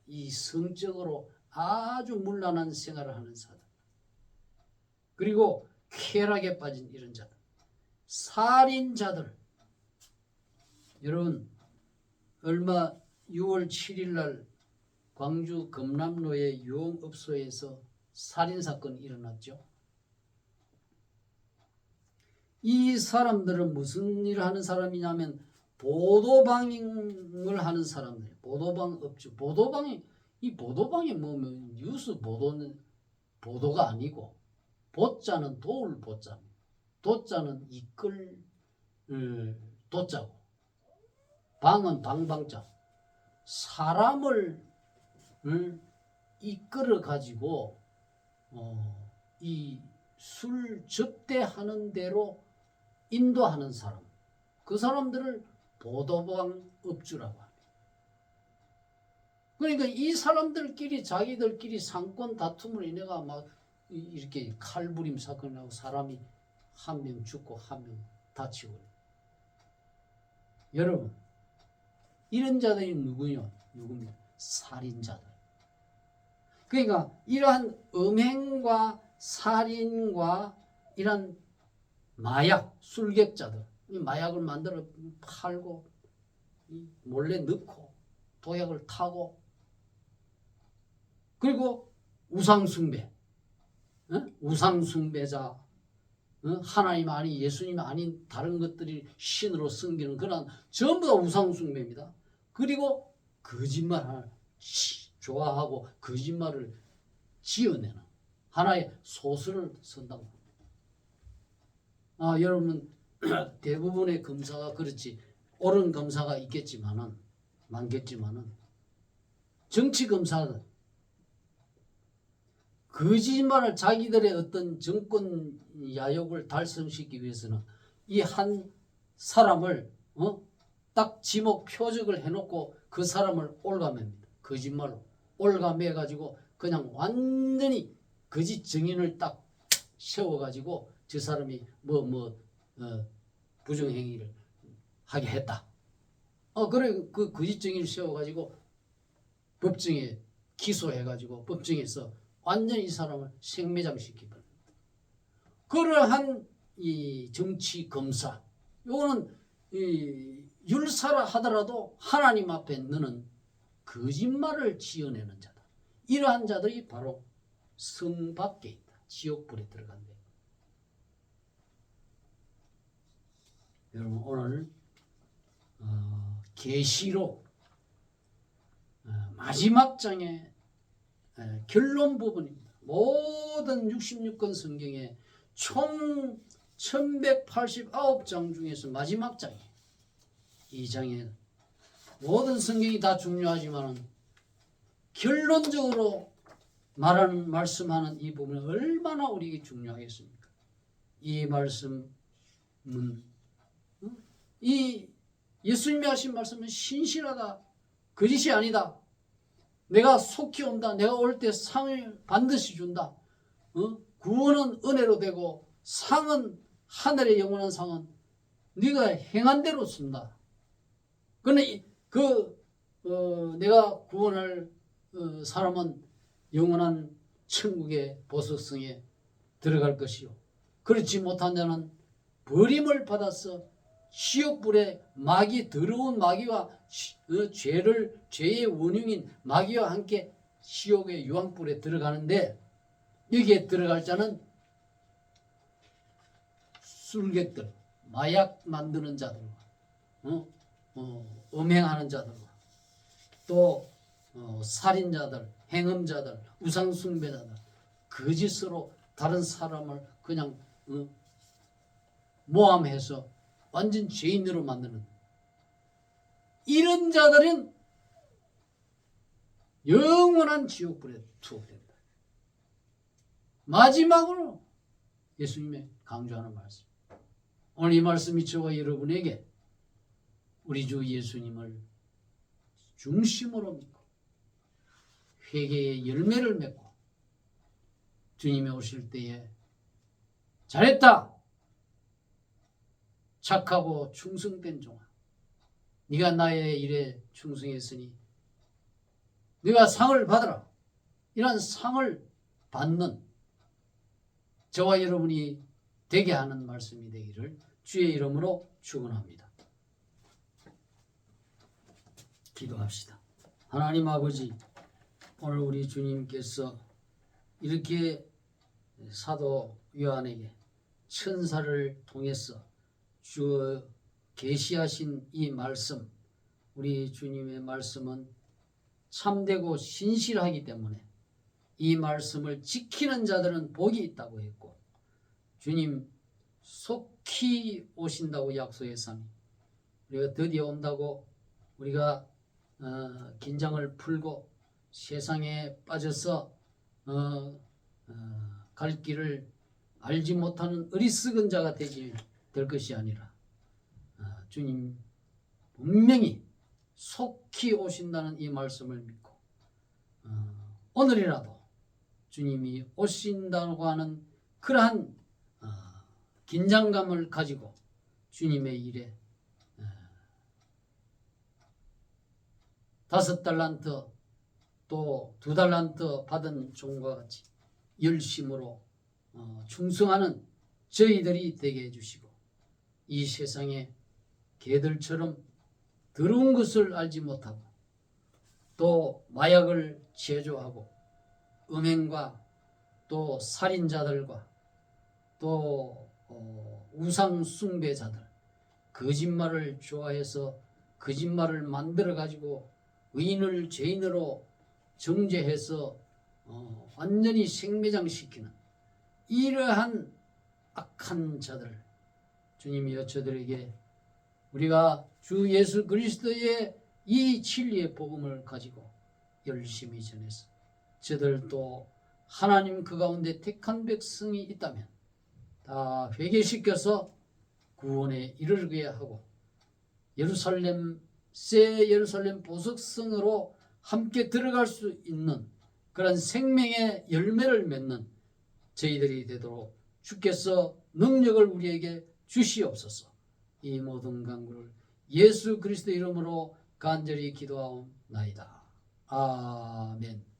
이 성적으로 아주 문란한 생활을 하는 사람. 그리고 쾌락에 빠진 이런 자들. 살인자들. 여러분 얼마 6월 7일 날 광주 금남로의 유흥업소에서 살인사건이 일어났죠. 이 사람들은 무슨 일을 하는 사람이냐면 보도방을 하는 사람들. 보도방업주. 보도방이 뭐면 뉴스 보도가 아니고 보자는 도울 보자입니다. 도자는 이끌 도자고 방은 방방자. 사람을 이끌어 가지고 이 술 접대하는 대로 인도하는 사람. 그 사람들을 보도방 업주라고 합니다. 그러니까 이 사람들끼리 자기들끼리 상권 다툼을 인해가 막 이렇게 칼부림 사건이 나고 사람이 한 명 죽고 한 명 다치고. 여러분 이런 자들이 누구냐? 살인자들. 그러니까 이러한 음행과 살인과 이런 마약, 술객자들, 이 마약을 만들어 팔고 몰래 넣고 도약을 타고 그리고 우상숭배, 우상숭배자, 하나님 아닌 예수님 아닌 다른 것들이 신으로 섬기는 그런 전부 다 우상숭배입니다. 그리고 거짓말을 좋아하고 거짓말을 지어내는 하나의 소설을 쓴다고 합니다. 여러분 대부분의 검사가 그렇지, 옳은 검사가 많겠지만은 정치 검사들 거짓말을 자기들의 어떤 정권 야욕을 달성시키기 위해서는 이 한 사람을 딱 지목 표적을 해놓고 그 사람을 올가맵니다. 거짓말로 올가매가지고 그냥 완전히 거짓 증인을 딱 세워가지고 저 사람이 부정행위를 하게 했다. 그래 그 거짓 증인을 세워가지고 법정에 기소해가지고 법정에서 완전히 이 사람을 생매장시키고, 그러한 이 정치 검사, 요거는 율사라 하더라도 하나님 앞에 너는 거짓말을 지어내는 자다. 이러한 자들이 바로 성 밖에 있다. 지옥불에 들어간대. 여러분 오늘 계시록 마지막 장의 결론 부분입니다. 모든 66권 성경의 총 1189장 중에서 마지막 장이에요. 이 장에 모든 성경이 다 중요하지만 결론적으로 말씀하는 이 부분이 얼마나 우리에게 중요하겠습니까? 이 말씀은 이 예수님이 하신 말씀은 신실하다, 거짓이 아니다. 내가 속히 온다. 내가 올 때 상을 반드시 준다. 구원은 은혜로 되고 상은 하늘의 영원한 상은 네가 행한 대로 준다. 그런데 내가 구원할 사람은 영원한 천국의 보석성에 들어갈 것이요, 그렇지 못한 자는 버림을 받아서 지옥불에 더러운 마귀와 죄의 원흉인 마귀와 함께 지옥의 유황불에 들어가는데, 여기에 들어갈 자는 술객들, 마약 만드는 자들과 음행하는 자들과 또 살인자들, 행음자들, 우상숭배자들, 거짓으로 다른 사람을 그냥 모함해서 완전 죄인으로 만드는 이런 자들은 영원한 지옥불에 투옥된다. 마지막으로 예수님의 강조하는 말씀, 오늘 이 말씀이 저와 여러분에게 우리 주 예수님을 중심으로 믿고 회개의 열매를 맺고 주님이 오실 때에 잘했다, 착하고 충성된 종아, 네가 나의 일에 충성했으니 네가 상을 받으라, 이런 상을 받는 저와 여러분이 되게 하는 말씀이 되기를 주의 이름으로 축원합니다. 기도합시다. 하나님 아버지, 오늘 우리 주님께서 이렇게 사도 요한에게 천사를 통해서 계시하신 이 말씀, 우리 주님의 말씀은 참되고 신실하기 때문에 이 말씀을 지키는 자들은 복이 있다고 했고, 주님 속히 오신다고 약속했사니 우리가 드디어 온다고 우리가 긴장을 풀고 세상에 빠져서 갈 길을 알지 못하는 어리석은 자가 될 것이 아니라 주님 분명히 속히 오신다는 이 말씀을 믿고 오늘이라도 주님이 오신다고 하는 그러한 긴장감을 가지고 주님의 일에 5달란트 또 2달란트 받은 종과 같이 열심으로 충성하는 저희들이 되게 해주시고, 이 세상에 개들처럼 더러운 것을 알지 못하고 또 마약을 제조하고 음행과 또 살인자들과 또 우상 숭배자들, 거짓말을 좋아해서 거짓말을 만들어 가지고 의인을 죄인으로 정죄해서 완전히 생매장시키는 이러한 악한 자들, 주님이여 저들에게 우리가 주 예수 그리스도의 이 진리의 복음을 가지고 열심히 전해서 저들도 하나님 그 가운데 택한 백성이 있다면 다 회개시켜서 구원에 이르게 하고 예루살렘 새 예루살렘 보석성으로 함께 들어갈 수 있는 그런 생명의 열매를 맺는 저희들이 되도록 주께서 능력을 우리에게 주시옵소서. 이 모든 간구를 예수 그리스도 이름으로 간절히 기도하옵나이다. 아멘.